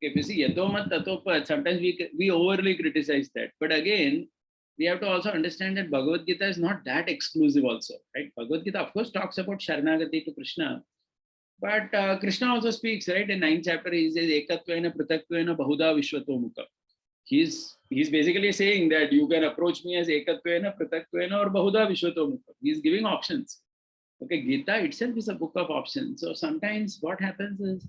Speaker 1: If you see yatomat tatopat, sometimes we overly criticize that. But again, we have to also understand that Bhagavad Gita is not that exclusive also, right? Bhagavad Gita, of course, talks about Sharanagati to Krishna. But Krishna also speaks, right? In 9th chapter, he says, Ekatvena Pratatvena Bahuda Vishwatomukha. He's basically saying that you can approach me as Ekatvena, Pratatvena, or Bahuda Vishwatomukha. He's giving options. Okay, Gita itself is a book of options. So sometimes what happens is,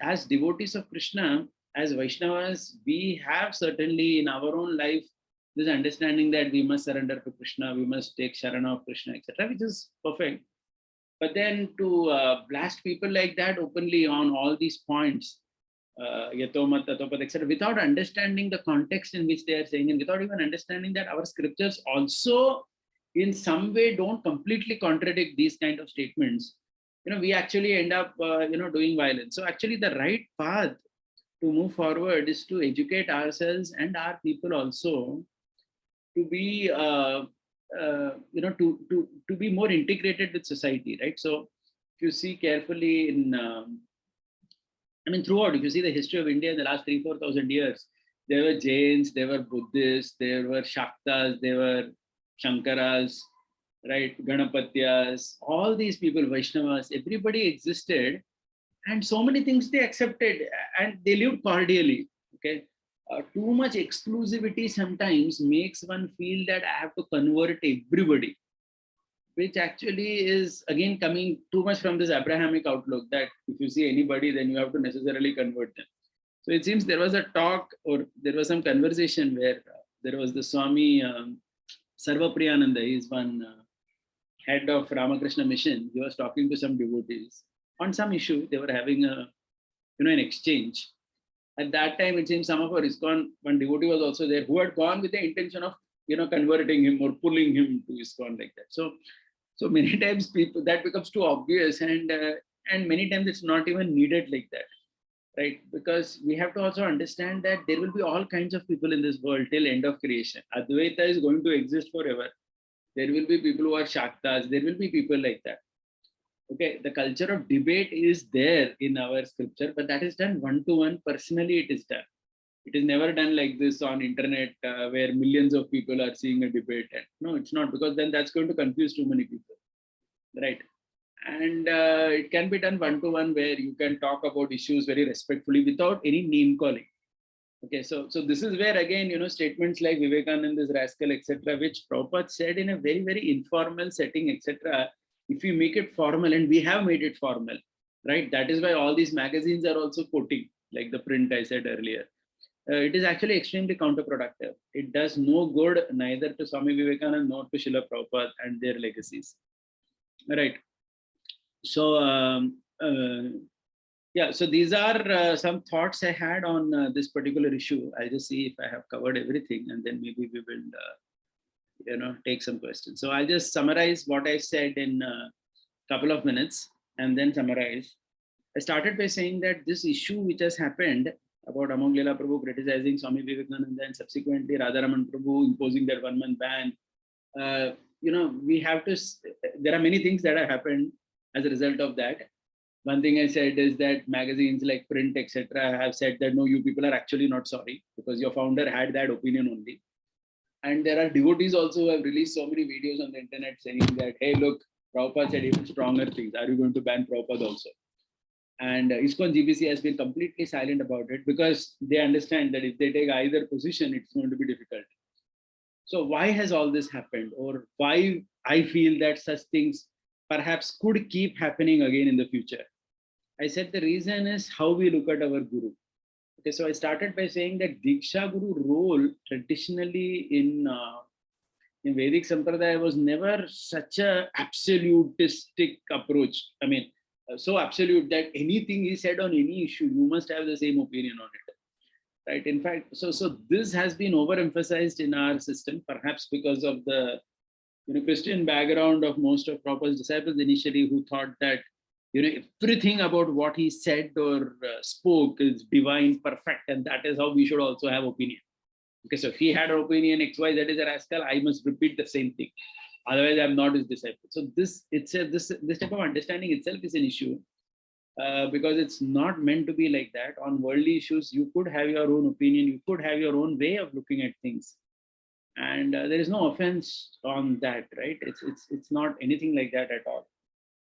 Speaker 1: as devotees of Krishna, as Vaishnavas, we have certainly in our own life this understanding that we must surrender to Krishna, we must take Sharana of Krishna, etc., which is perfect. But then to blast people like that openly on all these points, Yatomat, Tatopat, etc., without understanding the context in which they are saying, and without even understanding that our scriptures also in some way don't completely contradict these kind of statements, we actually end up, doing violence. So actually the right path to move forward is to educate ourselves and our people also to be, to be more integrated with society, right? So if you see carefully in, throughout, if you see the history of India in the last 3,000-4,000 years, there were Jains, there were Buddhists, there were Shaktas, there were Shankaras, right? Ganapatyas, all these people, Vaishnavas, everybody existed, and so many things they accepted and they lived cordially. Okay. Too much exclusivity sometimes makes one feel that I have to convert everybody, which actually is again coming too much from this Abrahamic outlook that if you see anybody, then you have to necessarily convert them. So it seems there was a talk or there was some conversation where there was the Swami Sarvapriyananda, he is one head of Ramakrishna mission. He was talking to some devotees on some issue. They were having an exchange. At that time, it seems some of our ISKCON, one devotee was also there who had gone with the intention of, converting him or pulling him to ISKCON like that. So many times people that becomes too obvious, and many times it's not even needed like that, right? Because we have to also understand that there will be all kinds of people in this world till end of creation. Advaita is going to exist forever. There will be people who are Shaktas. There will be people like that. Okay, the culture of debate is there in our scripture, but that is done one-to-one. Personally, it is done. It is never done like this on internet where millions of people are seeing a debate. And no, it's not, because then that's going to confuse too many people, right? And it can be done one-to-one where you can talk about issues very respectfully without any name calling. Okay, so this is where again, statements like Vivekananda's rascal, etc., which Prabhupada said in a very, very informal setting, etc., if we make it formal, and we have made it formal, right? That is why all these magazines are also quoting, like the print I said earlier. It is actually extremely counterproductive. It does no good neither to Swami Vivekananda nor to Srila Prabhupada and their legacies, right? So, yeah, so these are some thoughts I had on this particular issue. I'll just see if I have covered everything, and then maybe we will, take some questions. So I'll just summarize what I said in a couple of minutes and then summarize. I started by saying that this issue which has happened about Amogh Lila Prabhu criticizing Swami Vivekananda and subsequently Radharaman Prabhu imposing that 1-month ban, we have to, there are many things that have happened as a result of that. One thing I said is that magazines like print, etc., have said that no, you people are actually not sorry because your founder had that opinion only. And there are devotees also who have released so many videos on the internet saying that, hey, look, Prabhupada said even stronger things. Are you going to ban Prabhupada also? And ISKCON GBC has been completely silent about it because they understand that if they take either position, it's going to be difficult. So why has all this happened? Or why I feel that such things perhaps could keep happening again in the future? I said the reason is how we look at our Guru. Okay, so I started by saying that Diksha Guru role traditionally in Vedic Sampradaya was never such a absolutistic approach. I mean, so absolute that anything he said on any issue, you must have the same opinion on it, right? In fact, so this has been overemphasized in our system, perhaps because of the Christian background of most of Prabhupada's disciples initially, who thought that everything about what he said or spoke is divine, perfect, and that is how we should also have opinion. Okay, so if he had an opinion X, Y, Z is a rascal, I must repeat the same thing. Otherwise, I'm not his disciple. So this type of understanding itself is an issue because it's not meant to be like that. On worldly issues, you could have your own opinion, you could have your own way of looking at things, and there is no offense on that, right? It's not anything like that at all.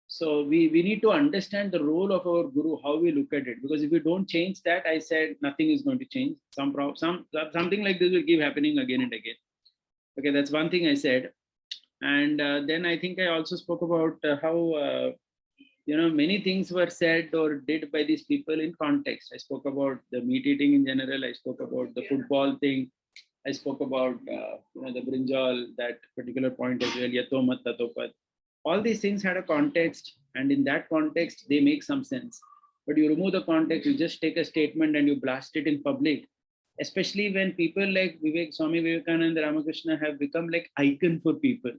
Speaker 1: So we need to understand the role of our Guru, how we look at it, because if we don't change that, I said nothing is going to change. Something like this will keep happening again and again. Okay, that's one thing I said. And then I think I also spoke about how many things were said or did by these people in context. I spoke about the meat eating in general. I spoke about the football thing. I spoke about the brinjal, that particular point as well. Yatomat tatopat. All these things had a context, and in that context, they make some sense. But you remove the context, you just take a statement and you blast it in public. Especially when people like Swami Vivekananda, Ramakrishna have become like icon for people.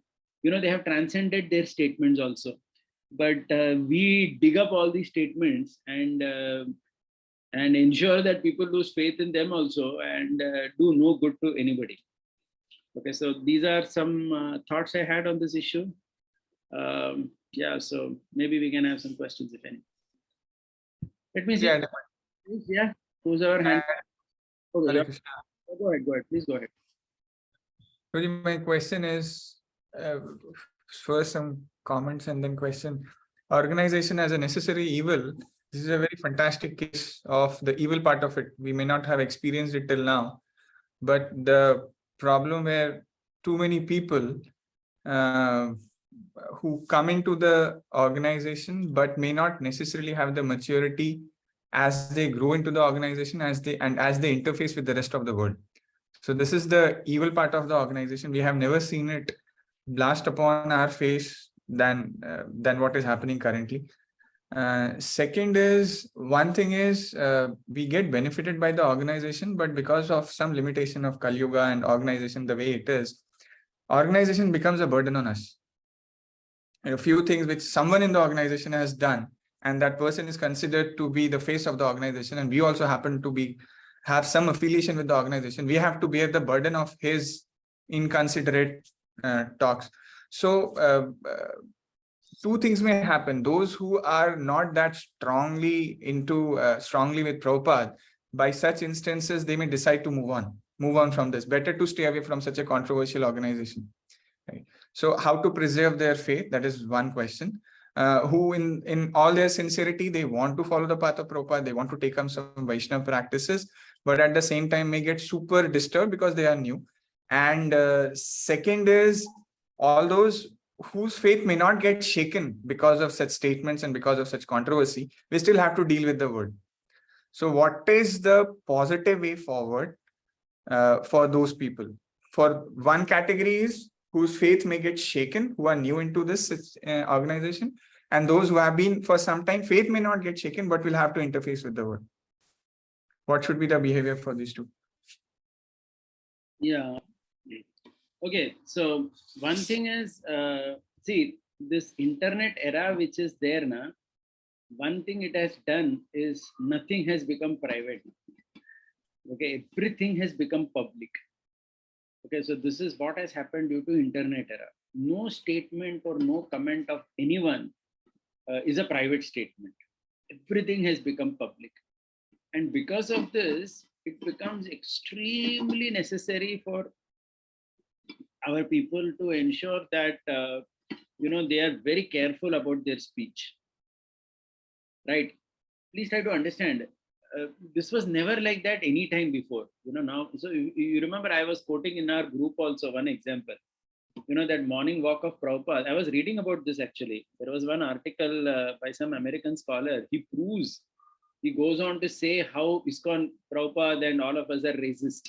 Speaker 1: They have transcended their statements also. But we dig up all these statements and ensure that people lose faith in them also and do no good to anybody. Okay, so these are some thoughts I had on this issue. Yeah, so maybe we can have some questions if any. Let me see. Yeah, who's our hand? Okay,
Speaker 2: Hare Krishna.
Speaker 1: go ahead, please go ahead.
Speaker 2: Guruji, my question is, first some comments and then question. Organization as a necessary evil, this is a very fantastic case of the evil part of it. We may not have experienced it till now, but the problem where too many people who come into the organization but may not necessarily have the maturity as they grow into the organization, as they interface with the rest of the world. So this is the evil part of the organization. We have never seen it blast upon our face than what is happening currently. Second is, one thing is we get benefited by the organization, but because of some limitation of Kali Yuga and organization the way it is, organization becomes a burden on us. A few things which someone in the organization has done, and that person is considered to be the face of the organization, and we also happen to have some affiliation with the organization, we have to bear the burden of his inconsiderate talks. So two things may happen. Those who are not that strongly with Prabhupada, by such instances, they may decide to move on from this. Better to stay away from such a controversial organization. Right? So how to preserve their faith? That is one question. Who in all their sincerity, they want to follow the path of Prabhupada, they want to take on some Vaishnava practices, but at the same time may get super disturbed because they are new. And second is, all those whose faith may not get shaken because of such statements and because of such controversy, we still have to deal with the world. So what is the positive way forward for those people? For one category is whose faith may get shaken, who are new into this organization, and those who have been for some time, faith may not get shaken, but will have to interface with the world. What should be the behavior for these two?
Speaker 1: Yeah. Okay, so one thing is, see, this internet era which is there now, one thing it has done is nothing has become private. Okay, everything has become public. Okay, so this is what has happened due to internet era. No statement or no comment of anyone is a private statement. Everything has become public. And because of this, it becomes extremely necessary for our people to ensure that they are very careful about their speech, right? Please try to understand, this was never like that any time before. Now, so you remember I was quoting in our group also one example, that morning walk of Prabhupada. I was reading about this actually. There was one article by some American scholar. He goes on to say how ISKCON, Prabhupada and all of us are racist.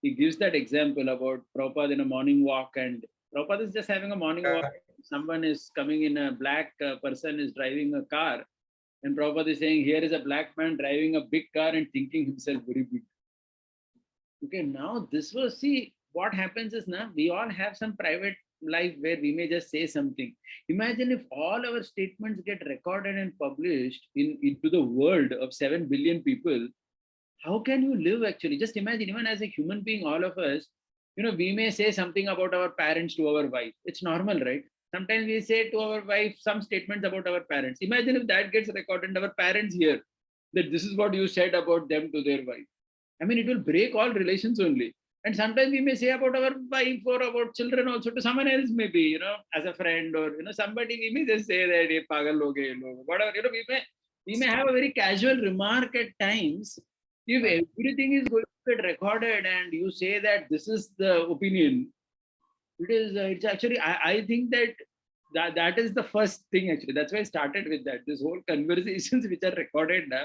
Speaker 1: He gives that example about Prabhupada in a morning walk, and Prabhupada is just having a morning walk. Someone is coming in, a black person is driving a car, and Prabhupada is saying, here is a black man driving a big car and thinking himself very big. Okay, now this was, see, what happens is now we all have some private life where we may just say something. Imagine if all our statements get recorded and published into the world of 7 billion people. How can you live actually? Just imagine, even as a human being, all of us, we may say something about our parents to our wife. It's normal, right? Sometimes we say to our wife some statements about our parents. Imagine if that gets recorded and our parents hear that this is what you said about them to their wife. I mean, it will break all relations only. And sometimes we may say about our wife or about children also to someone else, maybe, as a friend or, somebody, we may just say that, hey, pagal ho gaye, whatever, we may have a very casual remark at times. If everything is going to get recorded and you say that this is the opinion, it's actually, I think that that is the first thing actually. That's why I started with that. This whole conversations which are recorded now,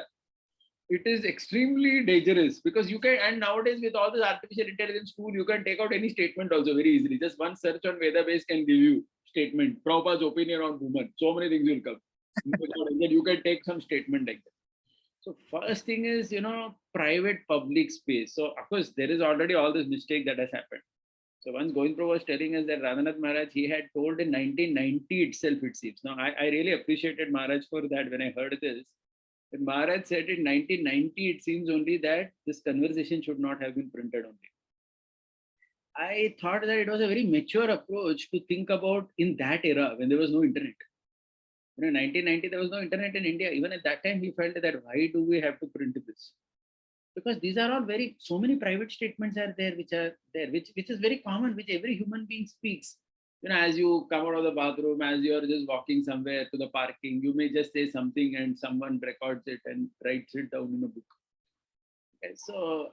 Speaker 1: it is extremely dangerous because you can, and nowadays with all this artificial intelligence tool, you can take out any statement also very easily. Just one search on Vedabase can give you statement, Prabhupada's opinion on women. So many things will come. You can take some statement like that. So first thing is, private public space. So of course, there is already all this mistake that has happened. So once Govind Prabhu was telling us that Radhanath Maharaj, he had told in 1990 itself, it seems. Now, I really appreciated Maharaj for that when I heard this. But Maharaj said in 1990, it seems only that this conversation should not have been printed only. I thought that it was a very mature approach to think about in that era when there was no internet. 1990, there was no internet in India. Even at that time, he felt that why do we have to print this? Because these are all so many private statements are there, which is very common, which every human being speaks. As you come out of the bathroom, as you're just walking somewhere to the parking, you may just say something and someone records it and writes it down in a book. Okay, so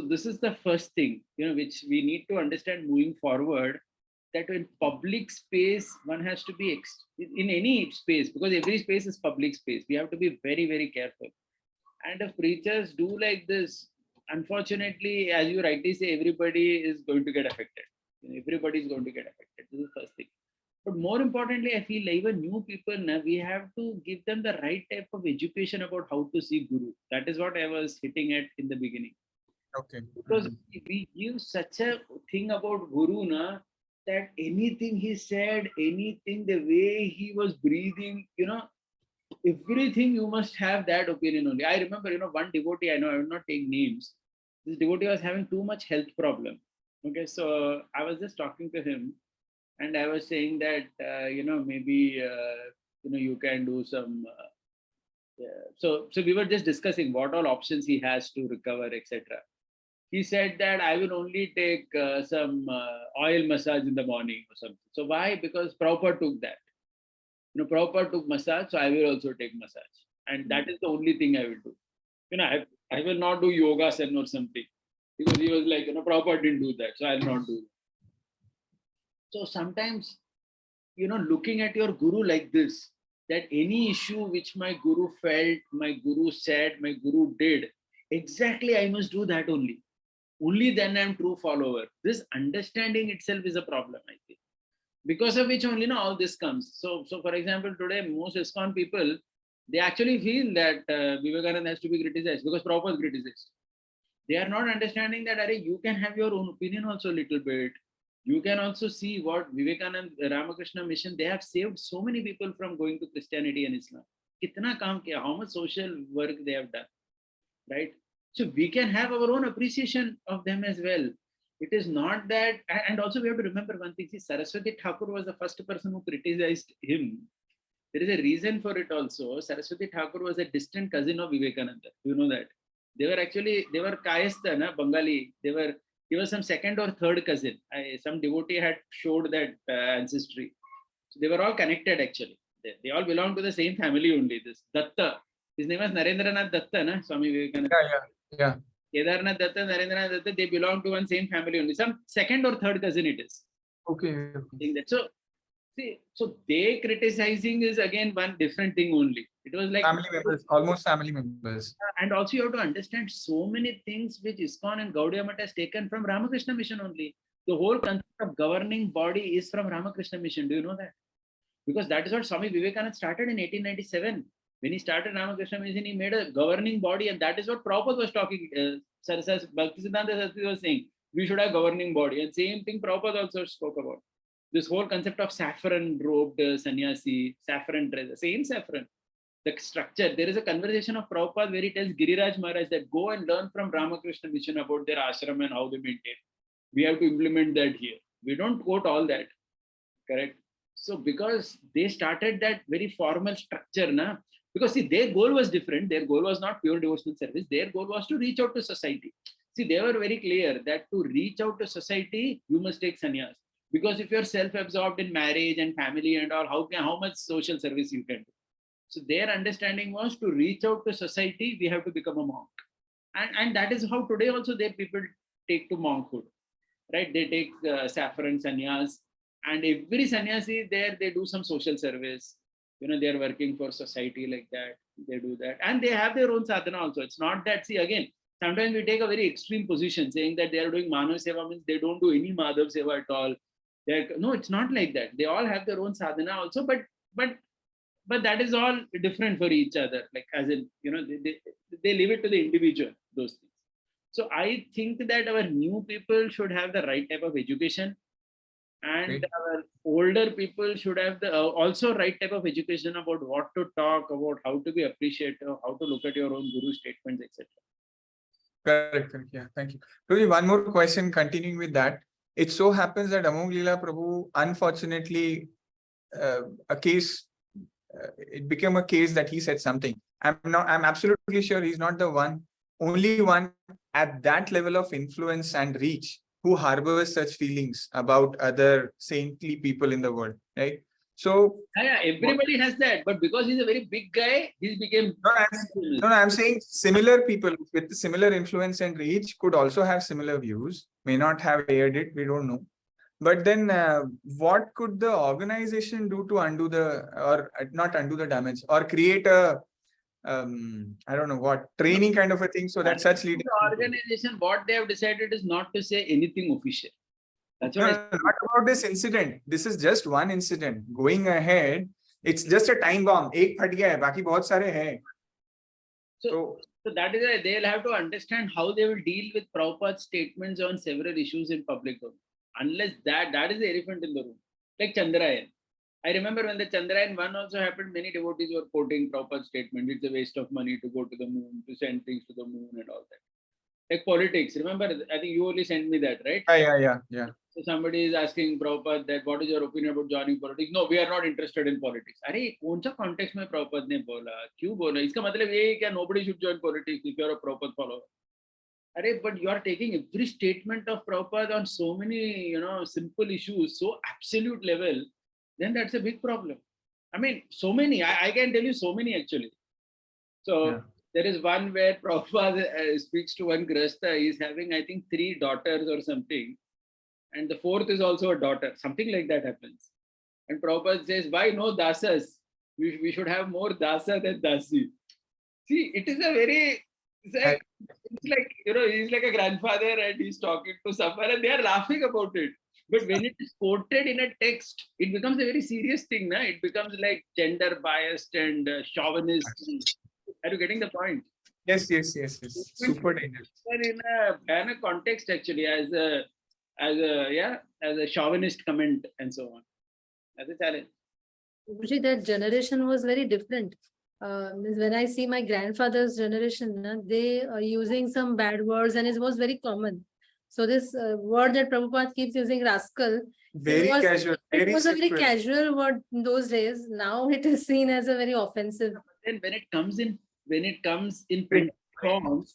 Speaker 1: this is the first thing, which we need to understand moving forward, that in public space, one has to be in any space, because every space is public space. We have to be very, very careful. And if preachers do like this, unfortunately, as you rightly say, everybody is going to get affected. Everybody is going to get affected. This is the first thing. But more importantly, I feel like even new people, now we have to give them the right type of education about how to see Guru. That is what I was hitting at in the beginning.
Speaker 2: Okay.
Speaker 1: Because we give such a thing about Guru, that anything he said, anything, the way he was breathing, everything you must have that opinion only. I remember, one devotee, I will not take names. This devotee was having too much health problem. Okay, so I was just talking to him and I was saying that, maybe, you can do some, so we were just discussing what all options he has to recover, etc. He said that I will only take some oil massage in the morning or something. So why? Because Prabhupada took that. Prabhupada took massage, so I will also take massage. And that is the only thing I will do. I will not do yoga or something. Because he was like, Prabhupada didn't do that, so I'll not do that. So sometimes, looking at your guru like this, that any issue which my guru felt, my guru said, my guru did, exactly I must do that only. Only then I'm true follower. This understanding itself is a problem, I think. Because of which only all this comes. So for example, today most ISKCON people, they actually feel that Vivekananda has to be criticized because Prabhupada is criticized. They are not understanding that you can have your own opinion also a little bit. You can also see what Vivekananda, Ramakrishna mission, they have saved so many people from going to Christianity and Islam. Kitna kaam kiya, how much social work they have done, right? So we can have our own appreciation of them as well. It is not that, and also we have to remember one thing. See, Saraswati Thakur was the first person who criticized him. There is a reason for it also. Saraswati Thakur was a distant cousin of Vivekananda. You know that. They were Kayastha, Bengali. He was some second or third cousin. Some devotee had showed that ancestry. So they were all connected actually. They all belong to the same family only. This Datta. His name was Narendranath Datta, Swami Vivekananda.
Speaker 2: Yeah.
Speaker 1: Kedarnath Datta, Narendranath Datta, they belong to one same family only. Some second or third cousin it is.
Speaker 2: Okay.
Speaker 1: So, see, so they criticizing is again one different thing only. It was like
Speaker 2: family members, almost family members.
Speaker 1: And also you have to understand so many things which ISKCON and Gaudiya Math has taken from Ramakrishna mission only. The whole concept of governing body is from Ramakrishna mission. Do you know that? Because that is what Swami Vivekananda started in 1897. When he started Ramakrishna mission, he made a governing body, and that is what Prabhupada was talking. Bhaktisiddhanta Saraswati was saying, we should have governing body. And same thing Prabhupada also spoke about. This whole concept of saffron robed sannyasi, saffron dress, same saffron. The structure, there is a conversation of Prabhupada where he tells Giriraj Maharaj that go and learn from Ramakrishna mission about their ashram and how they maintain. We have to implement that here. We don't quote all that, correct? So because they started that very formal structure, because see, their goal was different. Their goal was not pure devotional service. Their goal was to reach out to society. See, they were very clear that to reach out to society, you must take sannyas. Because if you're self-absorbed in marriage and family and all, how much social service you can do? So their understanding was to reach out to society, we have to become a monk. And that is how today also their people take to monkhood, right? They take saffron sannyas And every sannyasi there, they do some social service. They are working for society like that. They do that. And they have their own sadhana also. It's not that, see, again, sometimes we take a very extreme position saying that they are doing Manav Seva means they don't do any Madhav Seva at all. No, it's not like that. They all have their own sadhana also, but that is all different for each other. Like, as in, they leave it to the individual, those things. So I think that our new people should have the right type of education, and our older people should have the also right type of education about what to talk about, how to be appreciative, how to look at your own guru statements, etc.
Speaker 2: Correct. Yeah, thank you. Prabhuji, one more question continuing with that. It so happens that Amogh Lila Prabhu, unfortunately, it became a case that he said something. I'm absolutely sure he's not the only one at that level of influence and reach who harbors such feelings about other saintly people in the world, right? So
Speaker 1: yeah, everybody has that, but because he's a very big guy, he became.
Speaker 2: I'm saying similar people with similar influence and reach could also have similar views, may not have aired it, we don't know. But then what could the organization do to undo or not undo the damage, or create a I don't know what training kind of a thing so that such leaders.
Speaker 1: The organization, what they have decided is not to say anything official. That's what
Speaker 2: not about this incident. This is just one incident. Going ahead, it's just a time bomb. एक फट गया है, बाकी बहुत सारे हैं.
Speaker 1: So that is why they'll have to understand how they will deal with Prabhupada's statements on several issues in public domain. Unless that is the elephant in the room. Like Chandrayaan. I remember when the Chandrayaan 1 also happened, many devotees were quoting Prabhupada's statement. It's a waste of money to go to the moon, to send things to the moon and all that. Like politics. Remember, I think you only sent me that, right?
Speaker 2: Yeah.
Speaker 1: So somebody is asking Prabhupada that what is your opinion about joining politics? No, we are not interested in politics. अरे कौन सा context में Prabhupada ने बोला? क्यों बोला? इसका मतलब ये है क्या nobody should join politics if you are a Prabhupada follower? अरे but you are taking every statement of Prabhupada on so many simple issues, so absolute level, then that's a big problem. I mean, so many. I can tell you so many actually. So there is one where Prabhupada speaks to one Grasta. He's having, I think, 3 daughters or something. And the 4th is also a daughter. Something like that happens. And Prabhupada says, why no dasas? We should have more dasa than dasi. See, it is a very, it's like he's like a grandfather and he's talking to someone and they are laughing about it. But when it is quoted in a text, it becomes a very serious thing. Na? It becomes like gender biased and chauvinist. Are you getting the point?
Speaker 2: Yes. Super dangerous.
Speaker 1: In a context actually as a chauvinist comment and so on. That's a challenge.
Speaker 3: Usually that generation was very different. When I see my grandfather's generation, they are using some bad words and it was very common. So this word that Prabhupada keeps using, rascal,
Speaker 2: casual.
Speaker 3: It was a very casual word in those days. Now it is seen as a very offensive.
Speaker 1: Then when it comes in print form,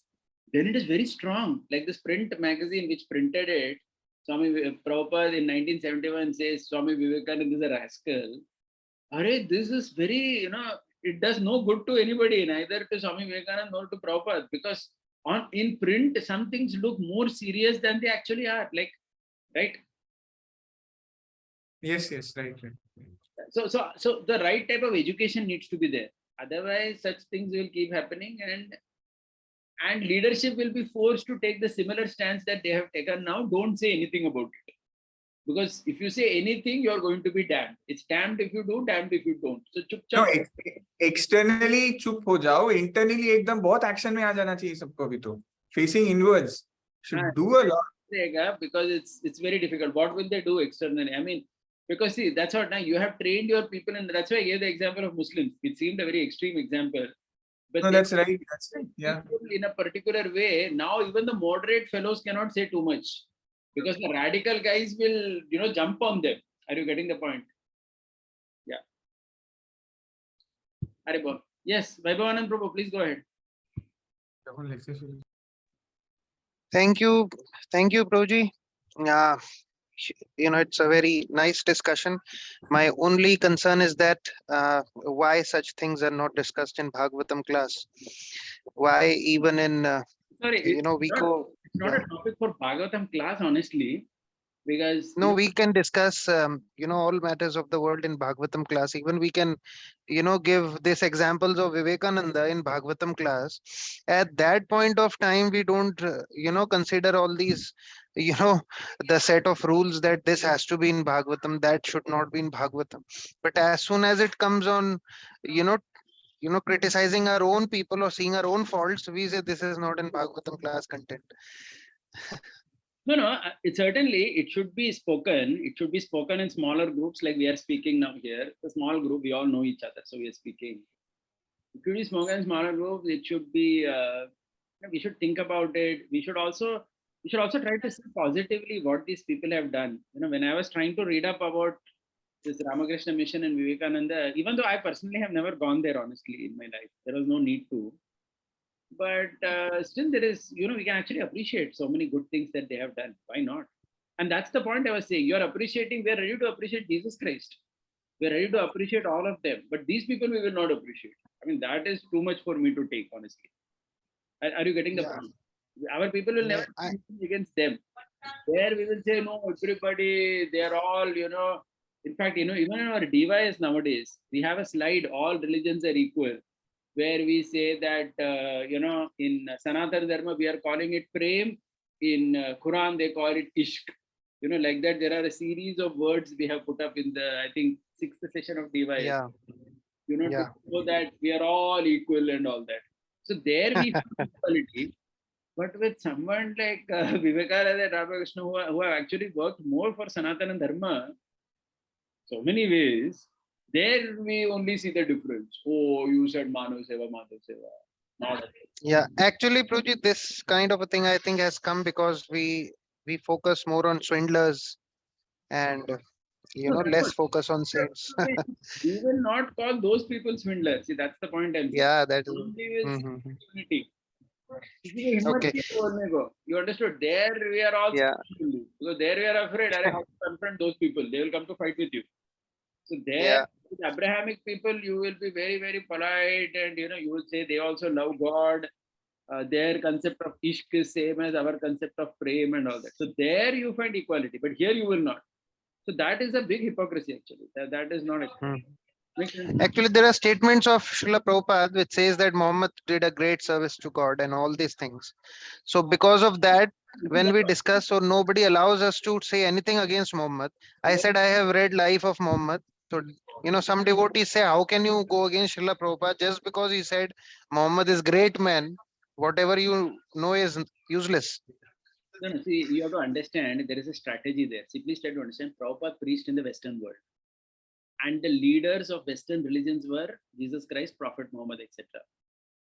Speaker 1: then it is very strong. Like this print magazine which printed it, Swami Prabhupada in 1971 says Swami Vivekananda is a rascal. This is very, it does no good to anybody, neither to Swami Vivekananda nor to Prabhupada, because in print, some things look more serious than they actually are. Like, right?
Speaker 2: Yes, right.
Speaker 1: So the right type of education needs to be there. Otherwise, such things will keep happening, and leadership will be forced to take the similar stance that they have taken now. Don't say anything about it. Because if you say anything, you're going to be damned. It's damned if you do, damned if you don't. So
Speaker 2: no, externally चुप हो जाओ, internally एकदम बहुत action में आ जाना चाहिए सबको अभी तो. Facing inwards should do a lot.
Speaker 1: Because it's very difficult. What will they do externally? I mean, because see, that's what now you have trained your people, and that's why I gave the example of Muslims. It seemed a very extreme example. But
Speaker 2: no, that's right. Yeah.
Speaker 1: In a particular way, now even the moderate fellows cannot say too much. Because the radical guys will, jump on them. Are you getting the point? Yeah. Yes, Vaibhavanand Prabhu, please go ahead.
Speaker 4: Thank you, Prabhuji. It's a very nice discussion. My only concern is that why such things are not discussed in Bhagavatam class. Why even in,
Speaker 1: Sorry, it's not a topic for Bhagavatam class, honestly. because
Speaker 4: No, we can discuss, all matters of the world in Bhagavatam class. Even we can, give these examples of Vivekananda in Bhagavatam class. At that point of time, we don't, consider all these, the set of rules that this has to be in Bhagavatam, that should not be in Bhagavatam. But as soon as it comes on, you know, criticizing our own people or seeing our own faults, we say this is not in Bhagavatam class content.
Speaker 1: no, it certainly it should be spoken. It should be spoken in smaller groups like we are speaking now here. A small group, we all know each other, so we are speaking. It should be spoken in smaller groups. It should be. We should think about it. We should also try to see positively what these people have done. When I was trying to read up about this Ramakrishna mission and Vivekananda, even though I personally have never gone there, honestly, in my life, there was no need to. But still, there is, we can actually appreciate so many good things that they have done. Why not? And that's the point I was saying. You're appreciating, we're ready to appreciate Jesus Christ. We're ready to appreciate all of them. But these people we will not appreciate. I mean, that is too much for me to take, honestly. Are you getting the point? Our people will never be against them. There we will say, no, everybody, they are all, in fact, even in our device nowadays, we have a slide, all religions are equal, where we say that, in Sanatana Dharma, we are calling it prem. In Quran, they call it ishq. Like that, there are a series of words we have put up in the, I think, 6th session of device. To show that we are all equal and all that. So there we have equality. But with someone like Vivekananda and Ramakrishna, who have actually worked more for Sanatana Dharma, so many ways, there we only see the difference. Oh, you said Mano Seva, Madhav Seva. Not
Speaker 4: Yeah, actually, Prujit, this kind of a thing I think has come because we focus more on swindlers and less focus on saints.
Speaker 1: we will not call those people swindlers. See, that's the point I'm saying.
Speaker 4: Yeah, that is.
Speaker 1: Only will see unity.
Speaker 4: Okay.
Speaker 1: You understood? There we are all because there we are afraid. How to confront those people? They will come to fight with you. So there, with Abrahamic people, you will be very, very polite, and you will say they also love God. Their concept of ishq is same as our concept of prem and all that. So there you find equality, but here you will not. So that is a big hypocrisy actually. That is not
Speaker 4: Actually, there are statements of Srila Prabhupada which says that Muhammad did a great service to God and all these things. So because of that, when we discuss, so nobody allows us to say anything against Muhammad. I said I have read Life of Muhammad. So, some devotees say, how can you go against Srila Prabhupada just because he said Muhammad is great man? Whatever you know is useless.
Speaker 1: No, see, you have to understand there is a strategy there. See, please try to understand. Prabhupada preached in the Western world. And the leaders of Western religions were Jesus Christ, Prophet Muhammad, etc.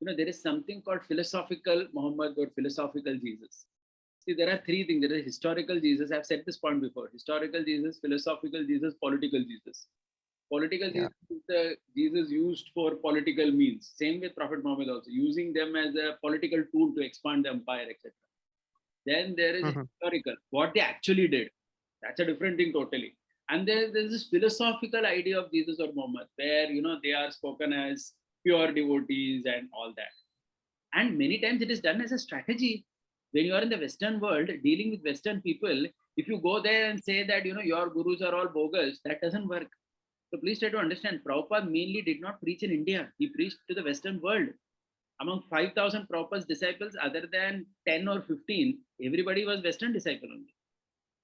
Speaker 1: There is something called philosophical Muhammad or philosophical Jesus. See, there are three things. There is historical Jesus. I've said this point before. Historical Jesus, philosophical Jesus, political Jesus. Political Jesus is the Jesus used for political means. Same with Prophet Muhammad also, using them as a political tool to expand the empire, etc. Then there is historical, what they actually did. That's a different thing totally. And there's this philosophical idea of Jesus or Muhammad, where they are spoken as pure devotees and all that. And many times it is done as a strategy. When you are in the Western world dealing with Western people, if you go there and say that your gurus are all bogus, that doesn't work. So please try to understand, Prabhupada mainly did not preach in India. He preached to the Western world. Among 5,000 Prabhupada's disciples, other than 10 or 15, everybody was Western disciple only.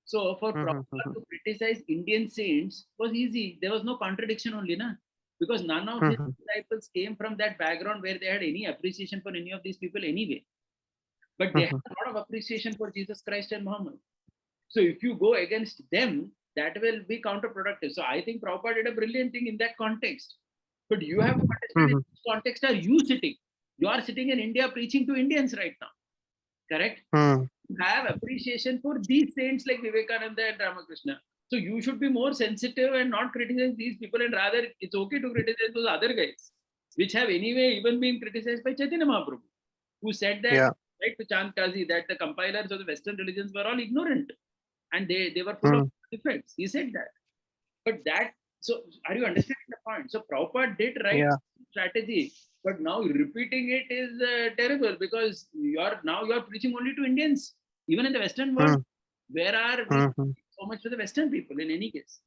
Speaker 1: So for Prabhupada to criticize Indian saints was easy. There was no contradiction only, na? Because none of his disciples came from that background where they had any appreciation for any of these people anyway. But they had a lot of appreciation for Jesus Christ and Muhammad. So if you go against them, that will be counterproductive. So I think Prabhupada did a brilliant thing in that context. But you have to understand in which context are you sitting? You are sitting in India preaching to Indians right now. Correct? You have appreciation for these saints like Vivekananda and Ramakrishna. So you should be more sensitive and not criticize these people, and rather it's okay to criticize those other guys, which have anyway even been criticized by Chaitanya Mahaprabhu, who said that, right, to Chand Kazi, that the compilers of the Western religions were all ignorant and they were full of defects. He said that. But that, so are you understanding the point? So Prabhupada did right strategy, but now repeating it is terrible, because you are preaching only to Indians, even in the Western world. Where are so much for the Western people in any case.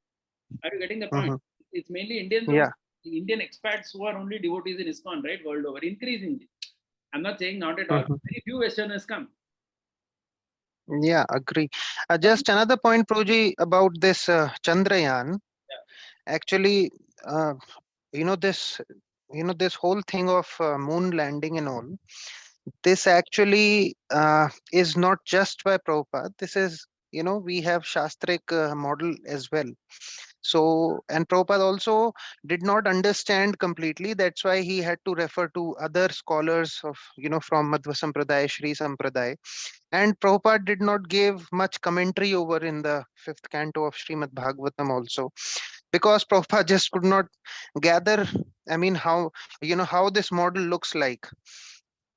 Speaker 1: Are you getting the point?
Speaker 4: Mhm.
Speaker 1: It's mainly Indians,
Speaker 4: Yeah.
Speaker 1: the Indian expats who are only devotees in ISKCON, right, world over, increasingly. I'm not saying not at all.
Speaker 4: Mhm.
Speaker 1: Very few Westerners come.
Speaker 4: Yeah, agree. Just another point, Proji, about this Chandrayaan. Actually, uh, you know this, this whole thing of moon landing and all. This actually is not just by Prabhupada. This is, we have Shastric model as well. So, and Prabhupada also did not understand completely. That's why he had to refer to other scholars of, from Madhva Sampradaya, Shri Sampradaya. And Prabhupada did not give much commentary over in the fifth canto of Srimad Bhagavatam also, because Prabhupada just could not gather, I mean, how this model looks like.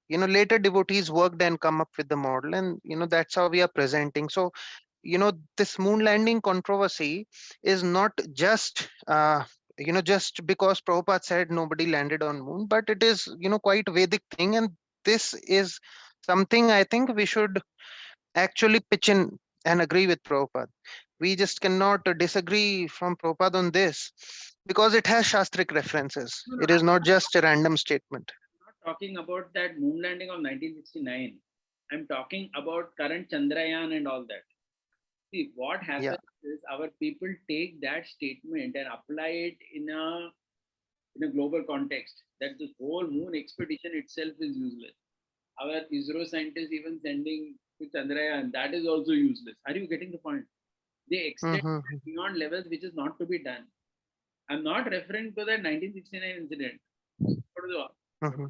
Speaker 4: Later devotees worked and come up with the model, and that's how we are presenting. So this moon landing controversy is not just just because Prabhupada said nobody landed on moon, but it is quite Vedic thing, and this is something I think we should actually pitch in and agree with Prabhupada. We just cannot disagree from Prabhupada on this, because it has Shastric references.
Speaker 1: No, no,
Speaker 4: It is not just a random statement.
Speaker 1: I'm not talking about that moon landing of 1969. I'm talking about current Chandrayaan and all that. See, what
Speaker 4: Yeah.
Speaker 1: happens is our people take that statement and apply it in a global context. That the whole moon expedition itself is useless. Our ISRO scientists even sending to Chandrayaan, that is also useless. Are you getting the point? They extend
Speaker 4: Mm-hmm.
Speaker 1: beyond levels which is not to be done. I'm not referring to the 1969 incident. What is
Speaker 4: Mm-hmm.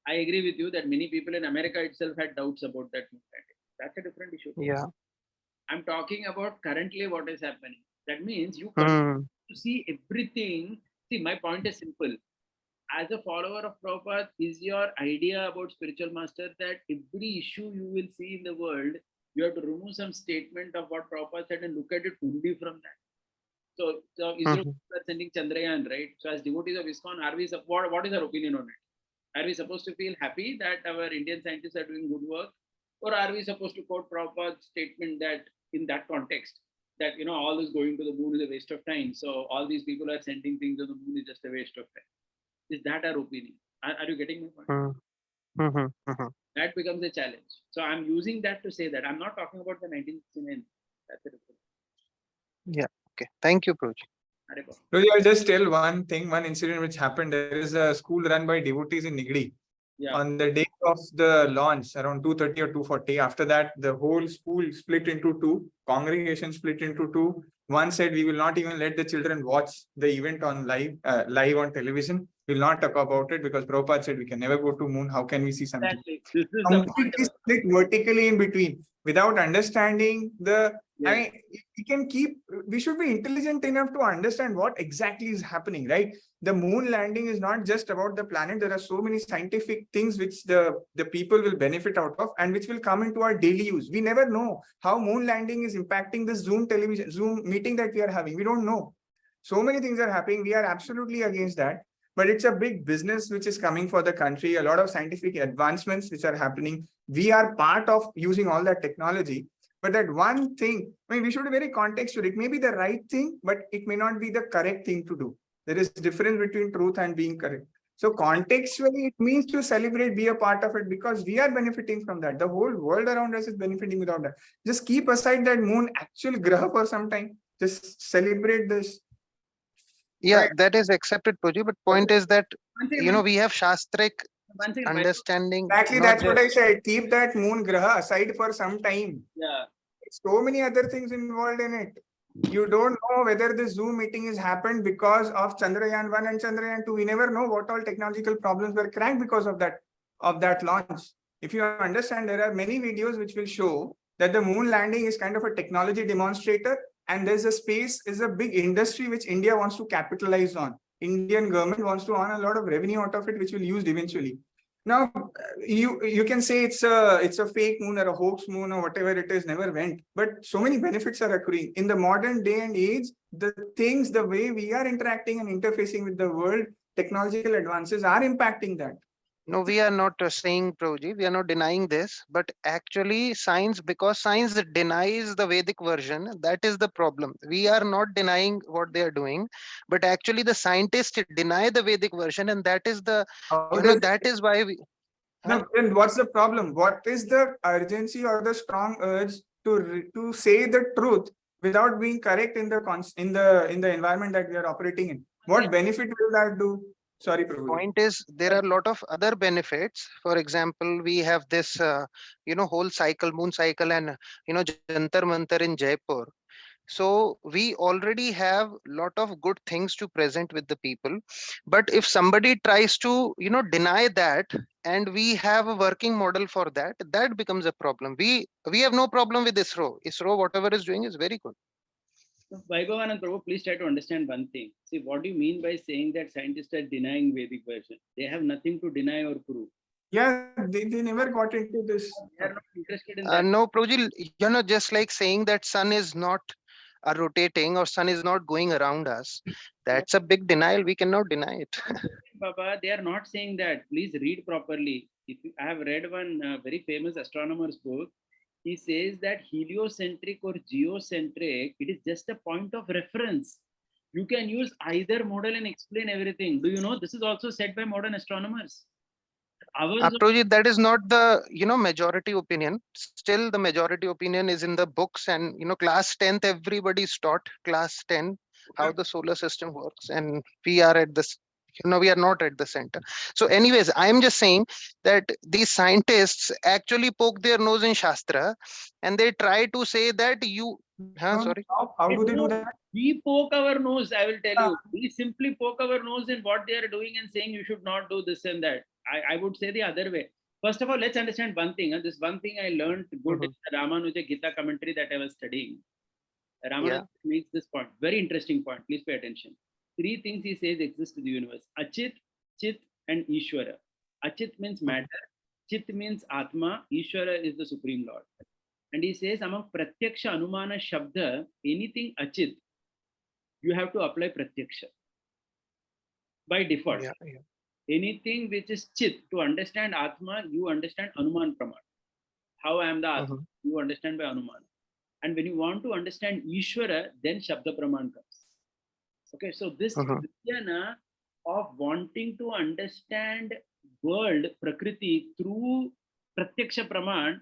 Speaker 1: I agree with you that many people in America itself had doubts about that movement. That's a different issue.
Speaker 4: Yeah.
Speaker 1: I'm talking about currently what is happening. That means you
Speaker 4: Mm.
Speaker 1: continue to see everything. See, my point is simple. As a follower of Prabhupada, is your idea about spiritual master that every issue you will see in the world, you have to remove some statement of what Prabhupada said and look at it only from that? So ISRO
Speaker 4: Mhm.
Speaker 1: are sending Chandrayaan, right? So as devotees of ISKCON, are we what is our opinion on it? Are we supposed to feel happy that our Indian scientists are doing good work, or are we supposed to quote Prabhupada's statement that in that context that all this going to the moon is a waste of time? So all these people are sending things to the moon is just a waste of time. Is that our opinion? Are you getting my point?
Speaker 4: Mm. Mhm. Mhm.
Speaker 1: That becomes a challenge. So I'm using that to say that I'm not talking about the 1969. That's a different.
Speaker 4: Yeah. Okay. Thank you, Proj.
Speaker 1: Hare Krishna.
Speaker 2: So I'll just tell one thing, one incident which happened. There is a school run by devotees in Nigdi.
Speaker 1: Yeah.
Speaker 2: On the day of the launch, around 2:30 or 2:40, after that, the whole school split into two, congregation split into two. One said, we will not even let the children watch the event on live on television. We will not talk about it because Prabhupada said we can never go to moon. How can we see something?
Speaker 1: Exactly. This is the point.
Speaker 2: Completely split vertically in between without understanding the. I
Speaker 1: Yes.
Speaker 2: mean, we should be intelligent enough to understand what exactly is happening, right? The moon landing is not just about the planet. There are so many scientific things which the people will benefit out of and which will come into our daily use. We never know how moon landing is impacting the Zoom meeting that we are having. We don't know. So many things are happening. We are absolutely against that. But it's a big business which is coming for the country, a lot of scientific advancements which are happening. We are part of using all that technology. But that one thing, I mean, we should be very contextual. It may be the right thing, but it may not be the correct thing to do. There is a difference between truth and being correct. So contextually, it means to celebrate, be a part of it, because we are benefiting from that. The whole world around us is benefiting without that. Just keep aside that moon actual graha for some time. Just celebrate this.
Speaker 4: Yeah,
Speaker 2: Right.
Speaker 4: that is accepted, Proj. But point is that
Speaker 1: One
Speaker 4: we have Shastric
Speaker 1: second.
Speaker 4: understanding,
Speaker 2: Exactly,
Speaker 4: not
Speaker 2: that's what I
Speaker 4: just.
Speaker 2: said. Keep that moon graha aside for some time.
Speaker 1: Yeah.
Speaker 2: So many other things involved in it. You don't know whether this Zoom meeting has happened because of Chandrayaan 1 and Chandrayaan 2. We never know what all technological problems were cracked because of that launch. If you understand, there are many videos which will show that the moon landing is kind of a technology demonstrator, and there's a space, is a big industry which India wants to capitalize on. Indian government wants to earn a lot of revenue out of it, which will be used eventually. Now, you can say it's a fake moon or a hoax moon or whatever it is, never went. But so many benefits are accruing. In the modern day and age, the way we are interacting and interfacing with the world, technological advances are impacting that.
Speaker 4: No, we are not saying, Prabhuji, we are not denying this, but actually science, because science denies the Vedic version, that is the problem. We are not denying what they are doing, but actually the scientists deny the Vedic version, and that is the,
Speaker 2: How
Speaker 4: you know,
Speaker 2: does
Speaker 4: that is why we,
Speaker 2: no, then what's the problem? What is the urgency or the strong urge to say the truth without being correct in the in the environment that we are operating in? What benefit will that do? Sorry, Prabhuji.
Speaker 4: point is there are a lot of other benefits. For example, we have this, whole cycle, moon cycle, and, Jantar Mantar in Jaipur. So we already have lot of good things to present with the people. But if somebody tries to, deny that, and we have a working model for that, that becomes a problem. We have no problem with ISRO. ISRO, whatever is doing is very good.
Speaker 1: So, Vaibhavanand Prabhu, please try to understand one thing. See, what do you mean by saying that scientists are denying Vedic version? They have nothing to deny or prove.
Speaker 2: Yeah, they never got into this.
Speaker 1: They are not interested in that.
Speaker 4: No, Prabhuji, just like saying that sun is not rotating or sun is not going around us, that's a big denial. We cannot deny it.
Speaker 1: Baba, they are not saying that. Please read properly. If you, I have read one very famous astronomer's book, he says that heliocentric or geocentric, it is just a point of reference. You can use either model and explain everything. Do you know this is also said by modern astronomers? Ours,
Speaker 4: Prabhuji, that is not the, majority opinion. Still, the majority opinion is in the books, and, class 10th, everybody's taught class 10 how the solar system works, and we are at this, we are not at the center. So anyways, I'm just saying that these scientists actually poke their nose in Shastra, and they try to say that sorry.
Speaker 2: How do they do that?
Speaker 1: we poke our nose, I will tell
Speaker 2: Yeah.
Speaker 1: you. We simply poke our nose in what they are doing and saying you should not do this and that. I would say the other way. First of all, let's understand one thing. And this one thing I learned good in the Ramanuja Gita commentary that I was studying. Ramanuja makes this point, very interesting point. Please pay attention. Three things he says exist in the universe: Achit, Chit, and Ishvara. Achit means matter, Chit means Atma, Ishvara is the Supreme Lord. And he says among Pratyaksha, Anumana, Shabda, anything Achit, you have to apply Pratyaksha by default. Anything which is Chit, to understand Atma, you understand Anuman Praman. How I am the Atma, you understand by Anuman. And when you want to understand Ishvara, then Shabda Praman comes. Okay, so this jnana of wanting to understand world, Prakriti, through Pratyaksha Praman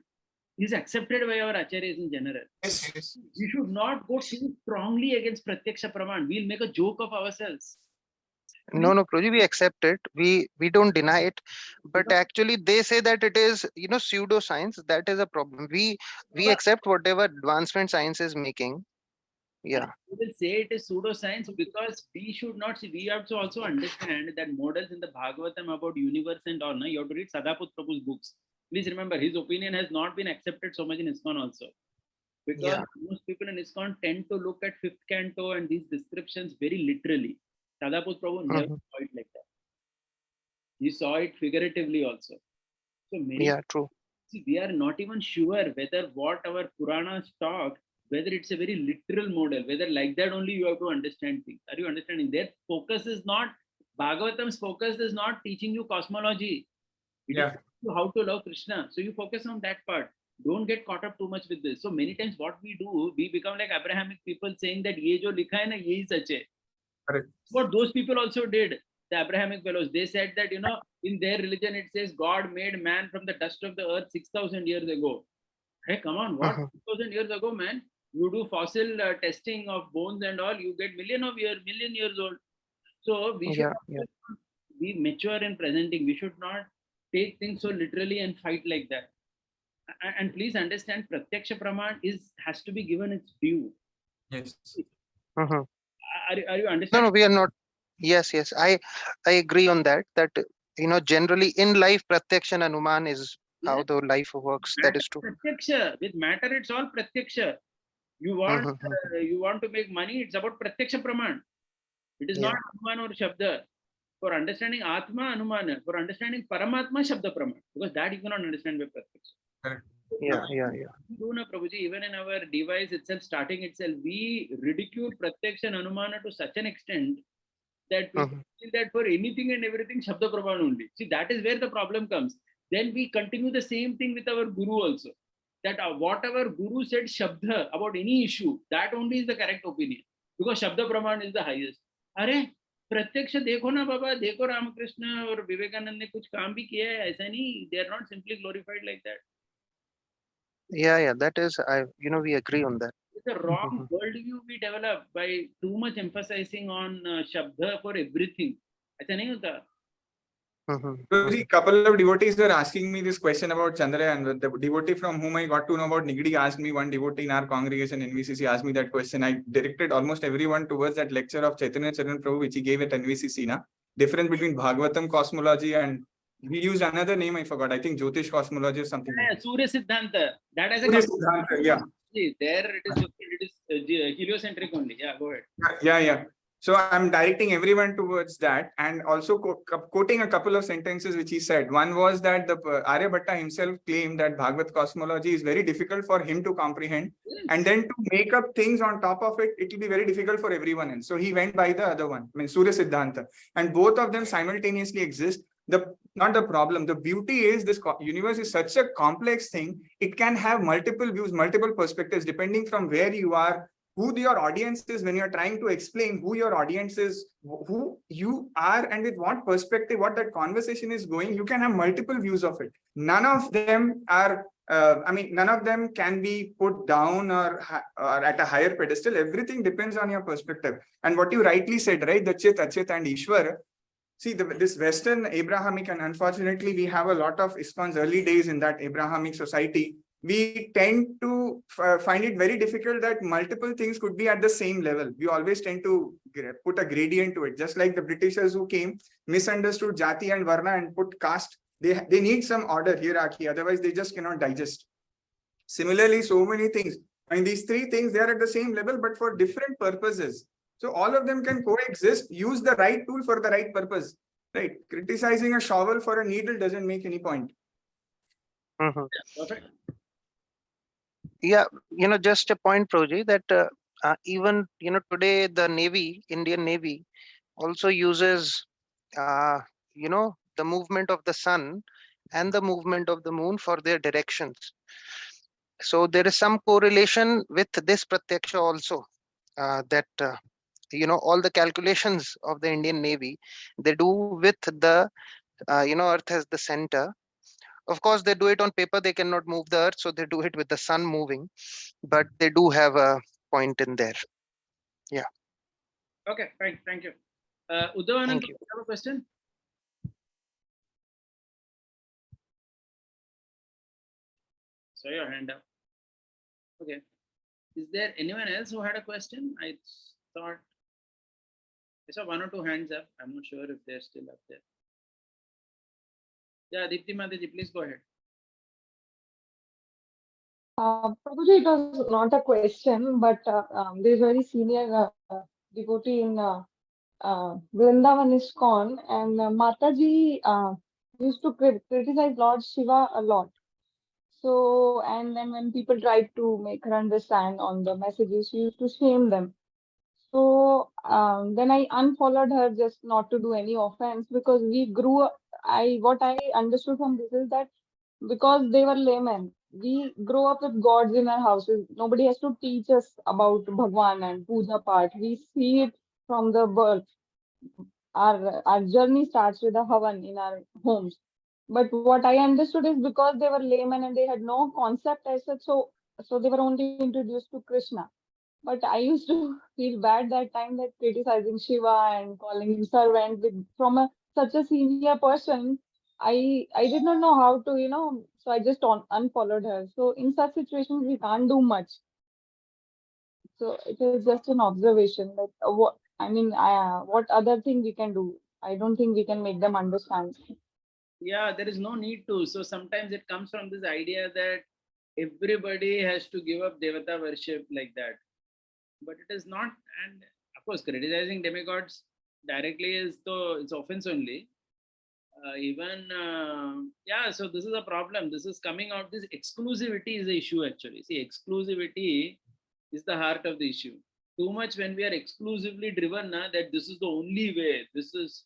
Speaker 1: is accepted by our acharyas in general.
Speaker 2: Yes.
Speaker 1: We should not go too strongly against Pratyaksha Praman. We'll make a joke of ourselves.
Speaker 4: No, Prabhuji, we accept it. We don't deny it, but actually they say that it is, pseudoscience. That is a problem. We accept whatever advancement science is making. Yeah.
Speaker 1: We will say it is pseudoscience because we should not see. We have to also understand that models in the Bhagavatam about universe and all. You have to read Sadaput Prabhu's books. Please remember, his opinion has not been accepted so much in ISKCON also. Because most people in ISKCON tend to look at fifth canto and these descriptions very literally. Sadaput Prabhu never saw it like that. He saw it figuratively also. So many
Speaker 4: true.
Speaker 1: See, we are not even sure whether what our Puranas talk, whether it's a very literal model, whether like that only you have to understand things. Are you understanding? Their focus is not, Bhagavatam's focus is not teaching you cosmology. It is you how to love Krishna. So you focus on that part. Don't get caught up too much with this. So many times what we do, we become like Abrahamic people saying that ye jo likha hai na, ye hi sach hai.
Speaker 2: Correct.
Speaker 1: What those people also did, the Abrahamic fellows, they said that, in their religion it says God made man from the dust of the earth 6,000 years ago. Hey, come on, what 6,000 years ago, man? You do fossil testing of bones and all, you get million years old. So we should be mature in presenting. We should not take things so literally and fight like that. And please understand, Pratyaksha Praman has to be given its due.
Speaker 2: Yes.
Speaker 1: Are you understanding?
Speaker 4: No, we are not. Yes. I agree on that. That, generally in life, Pratyaksha and Anuman is how the life works. That is true.
Speaker 1: Pratyaksha. With matter, it's all Pratyaksha. You want to make money, it's about Pratyaksha Praman. It is not Anuman or Shabda. For understanding Atma, Anumana. For understanding Paramatma, Shabda Praman. Because that you cannot understand by Pratyaksha.
Speaker 2: Correct.
Speaker 4: Yeah.
Speaker 1: Prabhuji, even in our device itself, starting itself, we ridicule Pratyaksha and Anumana to such an extent that people feel that for anything and everything, Shabda Praman only. See, that is where the problem comes. Then we continue the same thing with our Guru also. That whatever Guru said Shabda about any issue, that only is the correct opinion. Because Shabda Praman is the highest. अरे प्रत्यक्ष देखो ना बाबा, देखो रामकृष्ण और विवेकानंद ने कुछ काम भी किया है, ऐसा नहीं, they are not simply glorified like that.
Speaker 4: Yeah, that is, we agree on that.
Speaker 1: It's a wrong worldview we develop by too much emphasizing on Shabda for everything. ऐसा नहीं होता.
Speaker 2: A couple of devotees were asking me this question about Chandrayaan. The devotee from whom I got to know about Nigdi asked me, one devotee in our congregation NVCC asked me that question. I directed almost everyone towards that lecture of Chaitanya Charan Prabhu, which he gave at NVCC. Difference between Bhagavatam cosmology and we used another name, I forgot. I think Jyotish cosmology or something.
Speaker 1: Yeah, Surya Siddhanta. That as a
Speaker 2: Surya Siddhanta, yeah.
Speaker 1: There it is heliocentric only. Yeah, go ahead.
Speaker 2: Yeah. So I'm directing everyone towards that, and also quoting a couple of sentences which he said. One was that the Aryabhatta himself claimed that Bhagavad cosmology is very difficult for him to comprehend, and then to make up things on top of it, it will be very difficult for everyone else. So he went by the other one, I mean Surya Siddhanta, and both of them simultaneously exist. Not the problem. The beauty is this universe is such a complex thing. It can have multiple views, multiple perspectives, depending from where you are, who your audience is, when you're trying to explain who your audience is, who you are, and with what perspective, what that conversation is going, you can have multiple views of it. None of them are, none of them can be put down or at a higher pedestal. Everything depends on your perspective. And what you rightly said, right? The Chit, Achit, and Ishwar. See, this Western Abrahamic, and unfortunately, we have a lot of ISKCON's early days in that Abrahamic society. We tend to find it very difficult that multiple things could be at the same level. We always tend to put a gradient to it. Just like the Britishers who came, misunderstood Jati and Varna and put caste. They need some order, hierarchy. Otherwise, they just cannot digest. Similarly, so many things. And these three things, they are at the same level, but for different purposes. So all of them can coexist. Use the right tool for the right purpose. Right? Criticizing a shovel for a needle doesn't make any point.
Speaker 1: Perfect.
Speaker 4: Yeah, just a point, Proji, that even today the Navy, Indian Navy, also uses the movement of the sun and the movement of the moon for their directions. So there is some correlation with this Pratyaksha also, that all the calculations of the Indian Navy, they do with the Earth as the center. Of course, they do it on paper. They cannot move the Earth, so they do it with the sun moving. But they do have a point in there. Yeah.
Speaker 1: Okay, fine. Thank you. Uddhav,
Speaker 4: Thank you.
Speaker 1: you have a question? So your hand up. Okay. Is there anyone else who had a question? I thought I saw one or two hands up. I'm not sure if they're still up there. Yeah, Deepti Mataji, please go ahead.
Speaker 5: Prabhuji, it was not a question, but there's a very senior devotee in Vrindavan ISKCON, and Mataji used to criticize Lord Shiva a lot. So, and then when people tried to make her understand on the messages, she used to shame them. So then I unfollowed her just not to do any offense, because we grew up. What I understood from this is that because they were laymen, we grow up with gods in our houses. Nobody has to teach us about Bhagwan and Puja part. We see it from the birth. Our journey starts with a Havan in our homes. But what I understood is because they were laymen and they had no concept as such, so they were only introduced to Krishna. But I used to feel bad that time, that criticizing Shiva and calling him servant from such a senior person. I did not know how to, so I just unfollowed her. So in such situations, we can't do much. So it is just an observation that what other thing we can do? I don't think we can make them understand.
Speaker 1: Yeah, there is no need to. So sometimes it comes from this idea that everybody has to give up Devata worship like that. But it is not. And of course, criticizing demigods directly it's offense only. So this is a problem. This is coming out. This exclusivity is the issue actually. See, exclusivity is the heart of the issue. too much when we are exclusively driven that this is the only way, this is,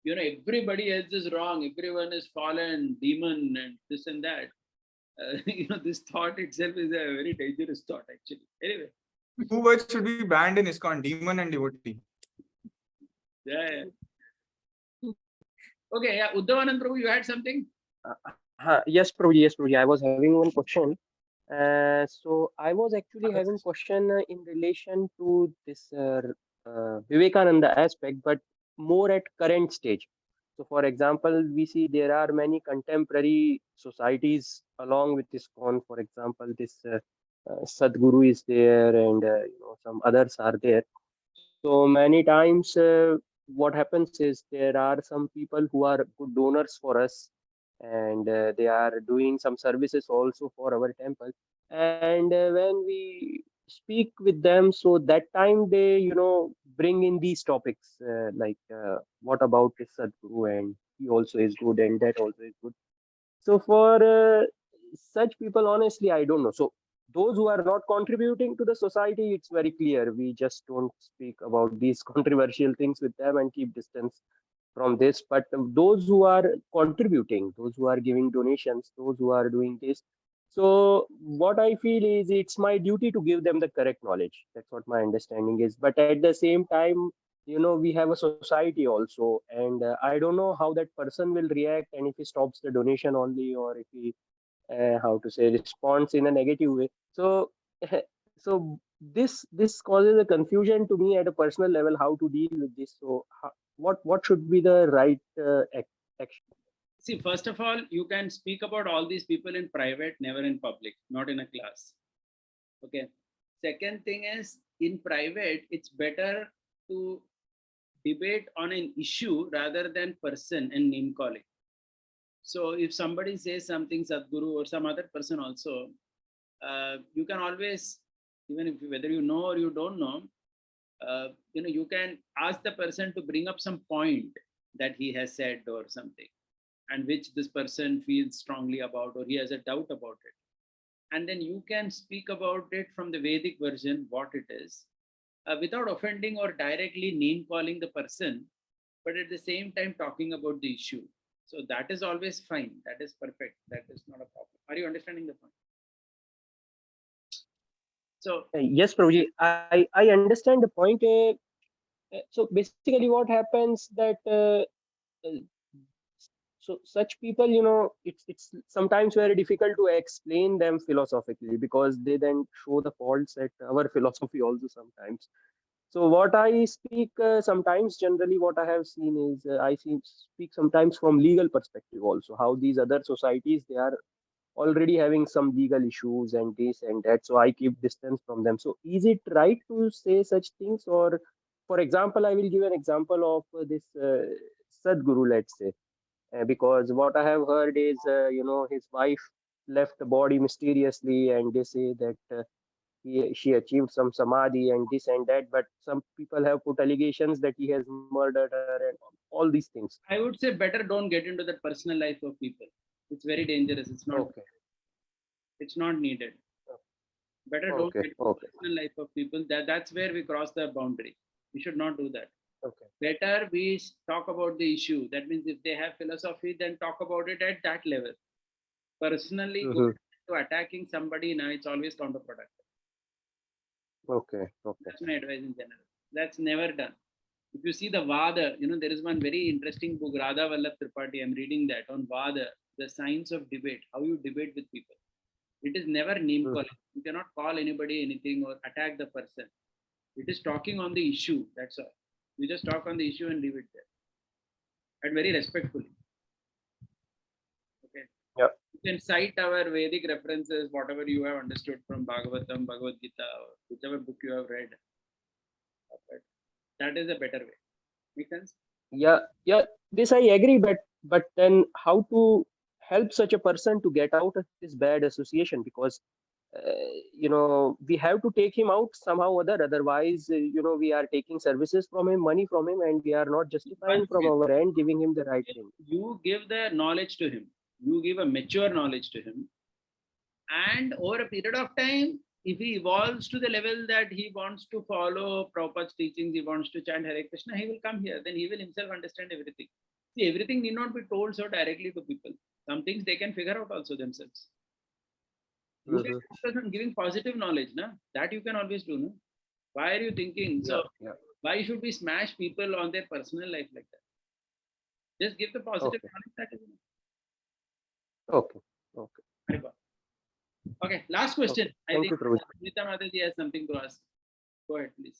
Speaker 1: everybody else is wrong, everyone is fallen, demon, and this and that. This thought itself is a very dangerous thought, actually. Anyway.
Speaker 2: 2 words should be banned in ISKCON: demon and devotee.
Speaker 1: Yeah. Okay, yeah. Uddhavanand Prabhu, you had something?
Speaker 6: Yes, Prabhuji. Yes, Prabhuji. I was having one question. So I was actually having question in relation to this Vivekananda aspect, but more at current stage. So, for example, we see there are many contemporary societies along with this con. For example, this Sadguru is there, and some others are there. So many times, what happens is there are some people who are good donors for us, and they are doing some services also for our temple. And when we speak with them, so that time they, bring in these topics like what about this Sadguru, and he also is good, and that also is good. So for such people, honestly, I don't know. So those who are not contributing to the society, it's very clear. We just don't speak about these controversial things with them and keep distance from this. But those who are contributing, those who are giving donations, those who are doing this. So what I feel is it's my duty to give them the correct knowledge. That's what my understanding is. But at the same time, we have a society also, and I don't know how that person will react, and if he stops the donation only, or if he how to say, responds in a negative way. So so this causes a confusion to me at a personal level, how to deal with this. So what should be the right action?
Speaker 1: See, first of all, you can speak about all these people in private, never in public, not in a class. Okay. Second thing is, in private, it's better to debate on an issue rather than person and name calling. So if somebody says something, Sadguru or some other person also, you can always, even if whether you know or you don't know, you can ask the person to bring up some point that he has said or something, and which this person feels strongly about, or he has a doubt about it. And then you can speak about it from the Vedic version, what it is, without offending or directly name calling the person, but at the same time talking about the issue. So that is always fine. That is perfect. That is not a problem. Are you understanding the point? So
Speaker 6: Yes, Prabhuji, I understand the point. So basically, what happens that uh, so such people, it's sometimes very difficult to explain them philosophically, because they then show the faults at our philosophy also sometimes. So what I speak sometimes, generally what I have seen is speak sometimes from legal perspective also, how these other societies, they are already having some legal issues and this and that. So I keep distance from them. So is it right to say such things? Or for example, I will give an example of this Sadguru, let's say, because what I have heard is, his wife left the body mysteriously, and they say that she achieved some samadhi and this and that. But some people have put allegations that he has murdered her and all these things.
Speaker 1: I would say better don't get into the personal life of people. It's very dangerous. It's not.
Speaker 6: Okay.
Speaker 1: It's not needed. Better don't get into the personal life of people. That's where we cross the boundary. We should not do that.
Speaker 6: Okay.
Speaker 1: Better we talk about the issue. That means if they have philosophy, then talk about it at that level. Personally, going to attacking somebody now, it's always counterproductive.
Speaker 6: Okay.
Speaker 1: That's my advice in general. That's never done. If you see the Vada, there is one very interesting book, Radha Vallabh Tripathi. I'm reading that on Vada, the science of debate, how you debate with people. It is never name calling. You cannot call anybody anything or attack the person. It is talking on the issue. That's all. You just talk on the issue and leave it there. And very respectfully. Okay.
Speaker 6: Yeah.
Speaker 1: You can cite our Vedic references, whatever you have understood from Bhagavatam, Bhagavad Gita, or whichever book you have read. But that is a better way. Make sense?
Speaker 6: Yeah. This I agree, but then how to help such a person to get out of this bad association? Because we have to take him out somehow or other. Otherwise, we are taking services from him, money from him, and we are not justifying from our end, giving him the right thing.
Speaker 1: You give the knowledge to him. You give a mature knowledge to him. And over a period of time, if he evolves to the level that he wants to follow Prabhupada's teachings, he wants to chant Hare Krishna, he will come here. Then he will himself understand everything. See, everything need not be told so directly to people. Some things they can figure out also themselves. You can focus on giving positive knowledge, na? That you can always do, no? Why are you thinking? So why should we smash people on their personal life like that? Just give the positive knowledge. That is enough.
Speaker 6: Okay.
Speaker 1: Very good. Okay, last question. I
Speaker 6: Thank
Speaker 1: think
Speaker 6: you, Prabhuji.
Speaker 1: Nita Mataji has something to ask. Go ahead, please.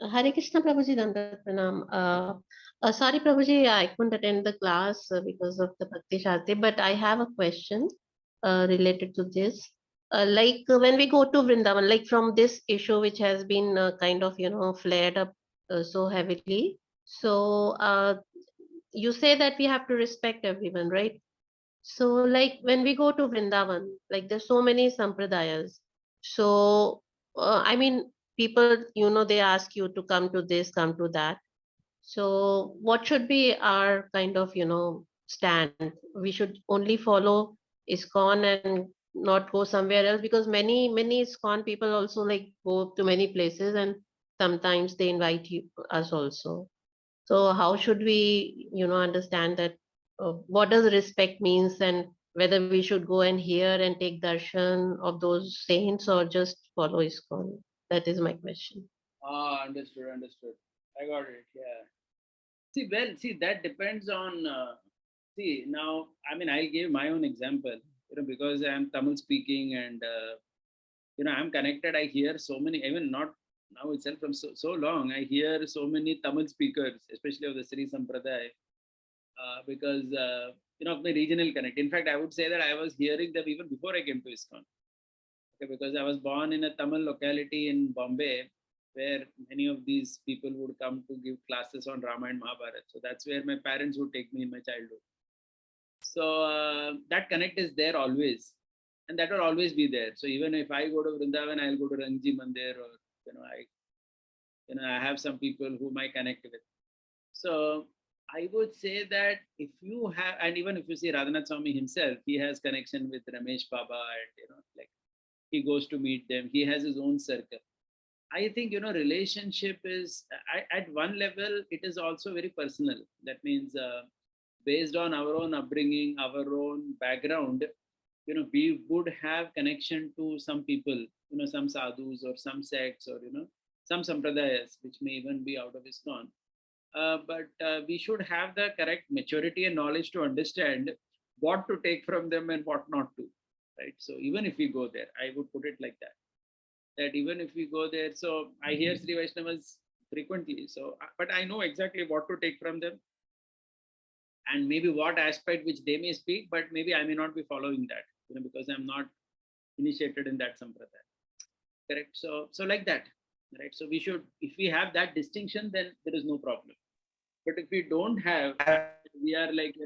Speaker 7: Hare Krishna Prabhuji Dandat Pranam. Sorry Prabhuji, I couldn't attend the class because of the Bhakti Shastri, but I have a question related to this. When we go to Vrindavan, like from this issue which has been kind of, flared up so heavily. So you say that we have to respect everyone, right? So like when we go to Vrindavan, like there's so many sampradayas. So I mean, people, they ask you to come to this, come to that. So what should be our kind of, stand? We should only follow ISKCON and not go somewhere else, because many ISKCON people also like go to many places, and sometimes they invite us also. So how should we, understand that what does respect means, and whether we should go and hear and take darshan of those saints or just follow ISKCON? That is my question.
Speaker 1: Understood. I got it. Yeah. See, that depends on. See, now, I mean, I'll give my own example. Because I'm Tamil speaking and I'm connected. I hear so many, even not now itself from so long. I hear so many Tamil speakers, especially of the Sri Sampradaya, because of my regional connect. In fact, I would say that I was hearing them even before I came to ISKCON. Okay, because I was born in a Tamil locality in Bombay, where many of these people would come to give classes on Rama and Mahabharata. So that's where my parents would take me in my childhood. So that connect is there always, and that will always be there. So even if I go to Vrindavan, I'll go to Ranji Mandir, or I have some people whom I connect with. So I would say that if you have, and even if you see Radhanath Swami himself, he has connection with Ramesh Baba, and like he goes to meet them. He has his own circle. I think relationship is at one level. It is also very personal. That means based on our own upbringing, our own background, we would have connection to some people, some sadhus or some sects or some sampradayas, which may even be out of ISKCON. But we should have the correct maturity and knowledge to understand what to take from them and what not to, right? So even if we go there, I would put it like that. That even if we go there, so I hear Sri Vaishnavas frequently. So, but I know exactly what to take from them, and maybe what aspect which they may speak, but maybe I may not be following that, because I'm not initiated in that sampradaya. Correct. So like that, right? So we should, if we have that distinction, then there is no problem. But if we don't have, we are like,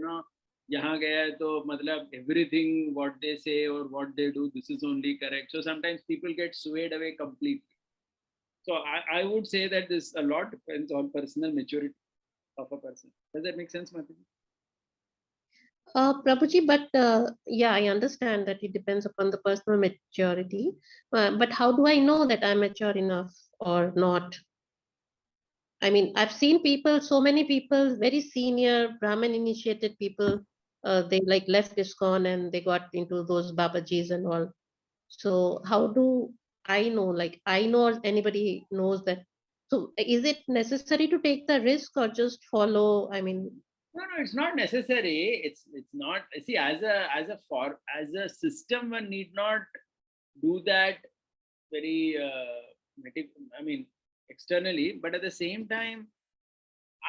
Speaker 1: yahan gaya hai to matlab everything what they say or what they do, this is only correct. So sometimes people get swayed away completely. So I would say that this a lot depends on personal maturity of a person. Does that make sense, Mataji?
Speaker 7: Prabhuji, but yeah, I understand that it depends upon the personal maturity. But how do I know that I'm mature enough or not? I mean, I've seen people, so many people, very senior Brahmin initiated people, they like left ISKCON and they got into those Babajis and all. So how do I know? Like I know, or anybody knows that. So is it necessary to take the risk or just follow? I mean,
Speaker 1: No, it's not necessary. It's not. See, as a system, one need not do that very. I mean, externally, but at the same time,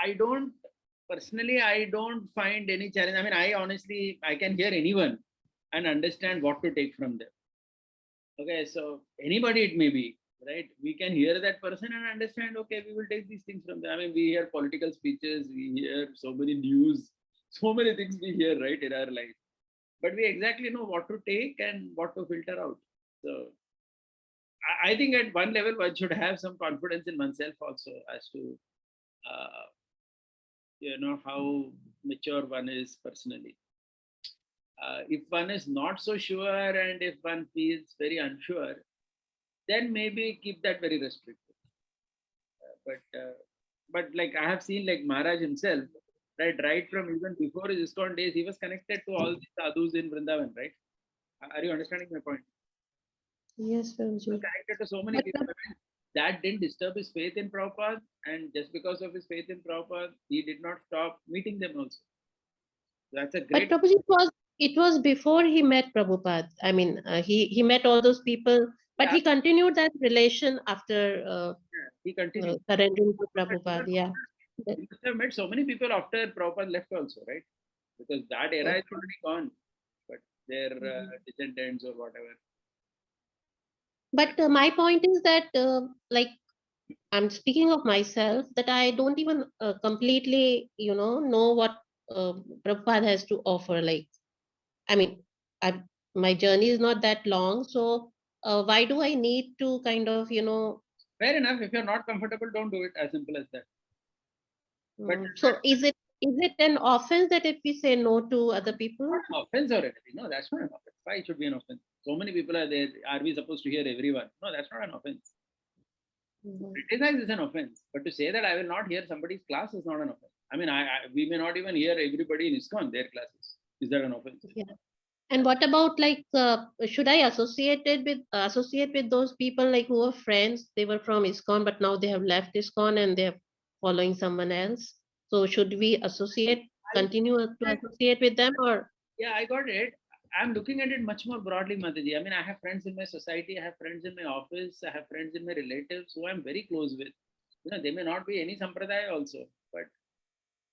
Speaker 1: I don't personally. I don't find any challenge. I mean, I can hear anyone and understand what to take from them. Okay, so anybody it may be, right? We can hear that person and understand, okay, we will take these things from them. I mean, we hear political speeches, we hear so many news, so many things we hear, right, in our life. But we exactly know what to take and what to filter out. So I think at one level, one should have some confidence in oneself also as to, how mature one is personally. If one is not so sure and if one feels very unsure, then maybe keep that very restricted. But like I have seen like Maharaj himself, right from even before his ISKCON days, he was connected to all the sadhus in Vrindavan, right? Are you understanding my point?
Speaker 7: Yes,
Speaker 1: He was
Speaker 7: Prabhuji.
Speaker 1: connected to so many
Speaker 7: But,
Speaker 1: people. That didn't disturb his faith in Prabhupada, and just because of his faith in Prabhupada, he did not stop meeting them also. That's a
Speaker 7: but
Speaker 1: great.
Speaker 7: Prabhuji, it was before he met Prabhupada. I mean, he met all those people, but
Speaker 1: Yeah,
Speaker 7: he continued that relation after
Speaker 1: he continued.
Speaker 7: surrendering to Prabhupada. Yeah.
Speaker 1: He must have met so many people after Prabhupada left also, right? Because that era is already gone, but their descendants or whatever.
Speaker 7: But my point is that, like, I'm speaking of myself, that I don't even completely, know what Prabhupada has to offer. Like, I mean, my journey is not that long, so why do I need to kind of,
Speaker 1: Fair enough. If you're not comfortable, don't do it. As simple as that. But
Speaker 7: so is it an offense that if we say no to other people?
Speaker 1: not an offense or anything. No, that's not an offense. Why it should be an offense? So many people are there. Are we supposed to hear everyone? No, that's not an offense.
Speaker 7: Mhm.
Speaker 1: Criticize is an offense, but to say that I will not hear somebody's class is not an offense. I mean, we may not even hear everybody in ISKCON their classes. Is that an offense?
Speaker 7: Yeah. And what about, like, should I associate with those people like who are friends? They were from ISKCON, but now they have left ISKCON and they're following someone else. So should we continue to associate with them, or?
Speaker 1: Yeah, I got it. I'm looking at it much more broadly, Mataji. I mean, I have friends in my society, I have friends in my office, I have friends in my relatives who I'm very close with. They may not be any sampradaya also, but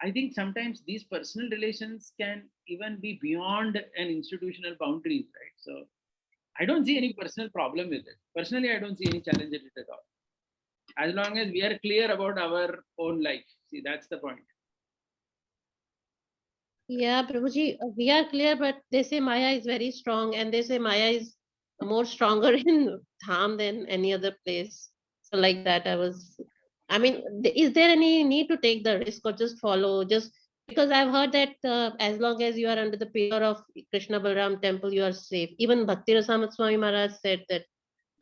Speaker 1: I think sometimes these personal relations can even be beyond an institutional boundaries, right? So I don't see any personal problem with it. Personally, I don't see any challenge in it at all. As long as we are clear about our own life. See, that's the point.
Speaker 7: Yeah, Prabhuji, we are clear, but they say Maya is very strong, and they say Maya is more stronger in Dham than any other place. So, like that, I mean, is there any need to take the risk or just follow? Just because I've heard that as long as you are under the pillar of Krishna Balaram temple, you are safe. Even Bhakti Rasamrita Swami Maharaj said that.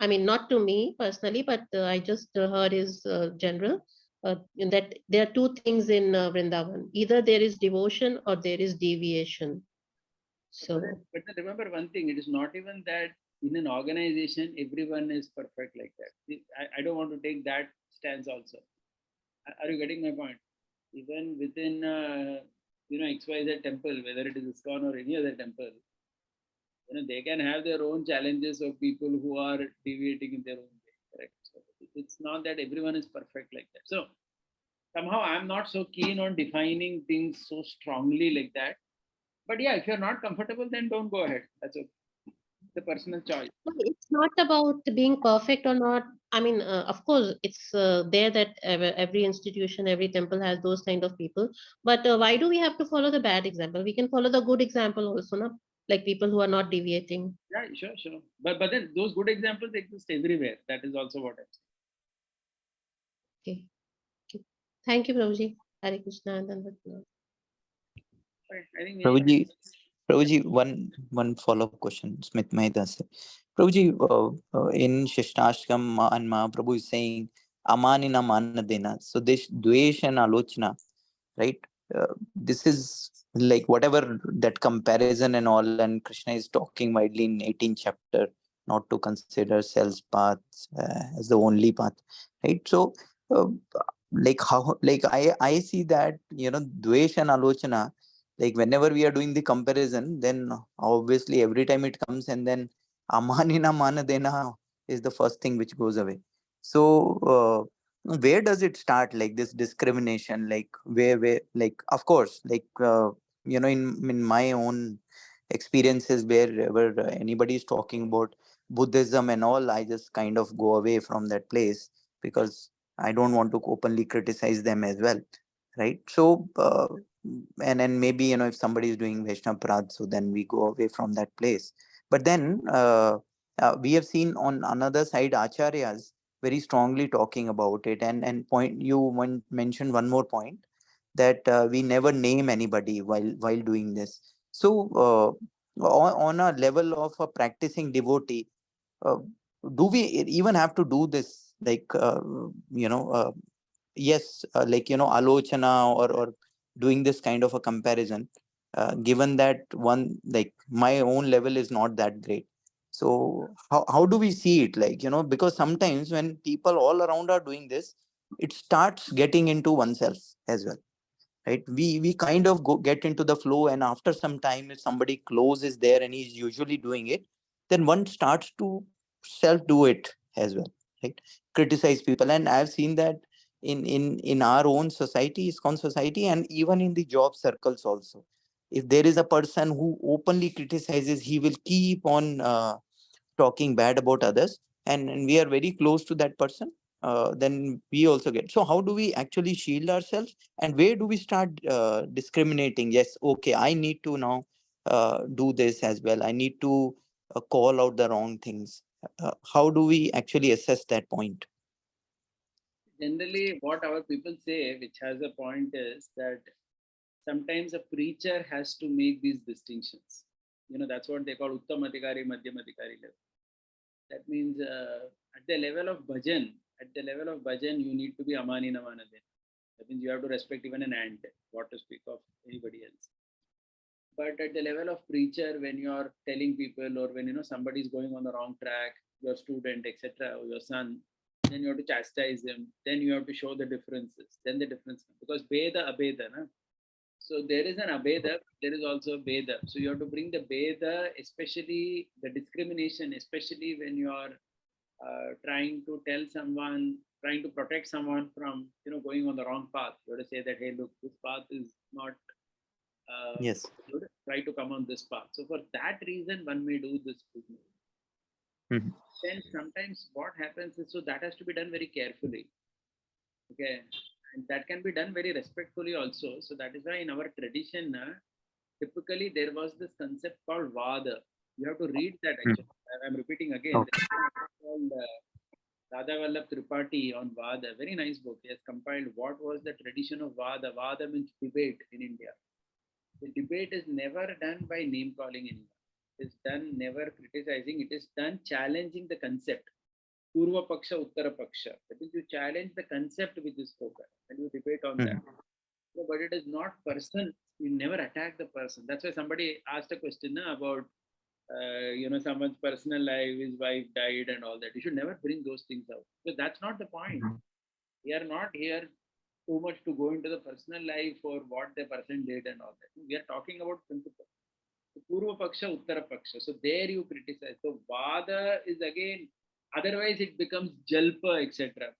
Speaker 7: I mean, not to me personally, but I just heard his general that there are two things in Vrindavan. Either there is devotion or there is deviation. So,
Speaker 1: But remember one thing, it is not even that in an organization everyone is perfect like that. See, I don't want to take that stance also. Are you getting my point? Even within XYZ temple, whether it is ISKCON or any other temple, they can have their own challenges of people who are deviating in their own way. Correct. So it's not that everyone is perfect like that. So somehow I'm not so keen on defining things so strongly like that. But yeah, if you're not comfortable, then don't go ahead. That's okay. It's a personal choice.
Speaker 7: but it's not about being perfect or not. I mean, of course, it's there that every institution, every temple has those kind of people. But why do we have to follow the bad example? We can follow the good example also, no? Like people who are not deviating.
Speaker 1: Yeah, sure. But then those good examples exist everywhere. That is also what I'm
Speaker 7: Okay. Okay. Thank you, Prabhuji. Hare Krishna.
Speaker 1: saying. I think we
Speaker 8: Prabhuji, Prabhuji, one follow-up question. Smith Mehta sir. Prabhuji, in Shishnashtam and Mahaprabhu is saying, Amanina Manadena. So this Dvesh and Alochna, right? This is like whatever that comparison and all, and Krishna is talking widely in 18th chapter, not to consider self's path as the only path, right? So, like how, like I see that Dvesh and Alochana, like whenever we are doing the comparison, then obviously every time it comes, and then Amanina Manadena is the first thing which goes away. So where does it start, like this discrimination, like where like of course, like in my own experiences, wherever anybody is talking about Buddhism and all, I just kind of go away from that place because I don't want to openly criticize them as well, right? So and maybe if somebody is doing Vaishnava Prad, so then we go away from that place. But then we have seen on another side acharyas very strongly talking about it, and point you mentioned one more point, that we never name anybody while doing this. So on a level of a practicing devotee, uh, do we even have to do this? Like, yes, like, alochana or doing this kind of a comparison, given that one, like my own level is not that great. So how do we see it? Like, because sometimes when people all around are doing this, it starts getting into oneself as well, right? We kind of get into the flow, and after some time, if somebody close is there and he's usually doing it, then one starts to self do it as well, right? Criticize people. And I've seen that in our own society, ISKCON society, and even in the job circles also. If there is a person who openly criticizes, he will keep on talking bad about others, and we are very close to that person, then we also get. So how do we actually shield ourselves, and where do we start discriminating? Yes, okay, I need to now do this as well. I need to call out the wrong things. How do we actually assess that point?
Speaker 1: Generally, what our people say, which has a point, is that sometimes a preacher has to make these distinctions. That's what they call Uttamatikari, Madhyamadikari level. That means at the level of bhajan, you need to be Amani Namanadin. That means you have to respect even an ant, what to speak of anybody else. But at the level of preacher, when you are telling people, or when somebody is going on the wrong track, your student, etc., or your son, then you have to chastise him. Then you have to show the differences. Then the difference, because Veda Abeda, na? So there is an Abeda, there is also a Veda. So you have to bring the Veda, especially the discrimination, especially when you are trying to trying to protect someone from going on the wrong path. You have to say that, hey, look, this path is not
Speaker 8: Yes.
Speaker 1: good. Try to come on this path. So for that reason, one may do this business.
Speaker 8: Mhm.
Speaker 1: Then sometimes what happens is, so that has to be done very carefully. Okay. And that can be done very respectfully also. So that is why in our tradition, typically there was this concept called Vada. You have to read that actually. I'm repeating again.
Speaker 8: Okay.
Speaker 1: There's a book called Dada Vallabh Tripathi on Vada. Very nice book. He has compiled what was the tradition of Vada. Vada means debate in India. The debate is never done by name calling anyone. It is done never criticizing. It is done challenging the concept. Purva Paksha, Uttara Paksha. That is, you challenge the concept which is spoken and you debate on that. No, but it is not person. You never attack the person. That's why somebody asked a question about, someone's personal life, his wife died and all that. You should never bring those things out. So that's not the point. We are not here too much to go into the personal life or what the person did and all that. We are talking about principle. So Purva Paksha, Uttara Paksha. So there you criticize. So Vada is again, otherwise it becomes Jalpa, etc.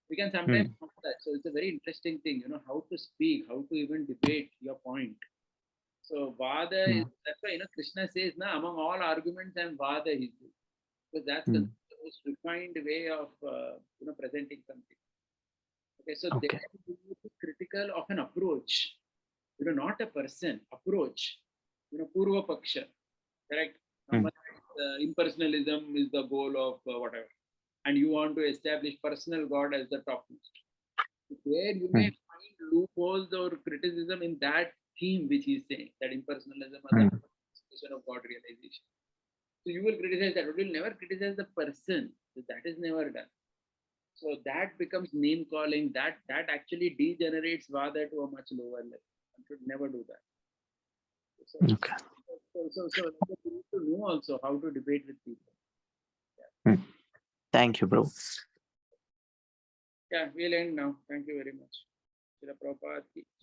Speaker 1: We can sometimes do that. So it's a very interesting thing, how to speak, how to even debate your point. So Vada is, that's why, Krishna says, na, among all arguments, I'm Vada, he says. Because that's the most refined way of, presenting something. Okay, so
Speaker 8: Okay.
Speaker 1: there you need to be critical of an approach, not a person, approach, Purva Paksha, correct? Someone impersonalism is the goal of whatever, and you want to establish personal God as the topmost. Where you may find loopholes or criticism in that theme which he's saying, that impersonalism is the expression of God realization. So you will criticize that, but you will never criticize the person. So that is never done. So that becomes name calling. That actually degenerates Vada to a much lower level. One should never do that. So,
Speaker 8: Okay.
Speaker 1: so you need to know also how to debate with people.
Speaker 8: Thank you, bro.
Speaker 1: Yeah, we'll end now. Thank you very much. Srila Prabhupada ki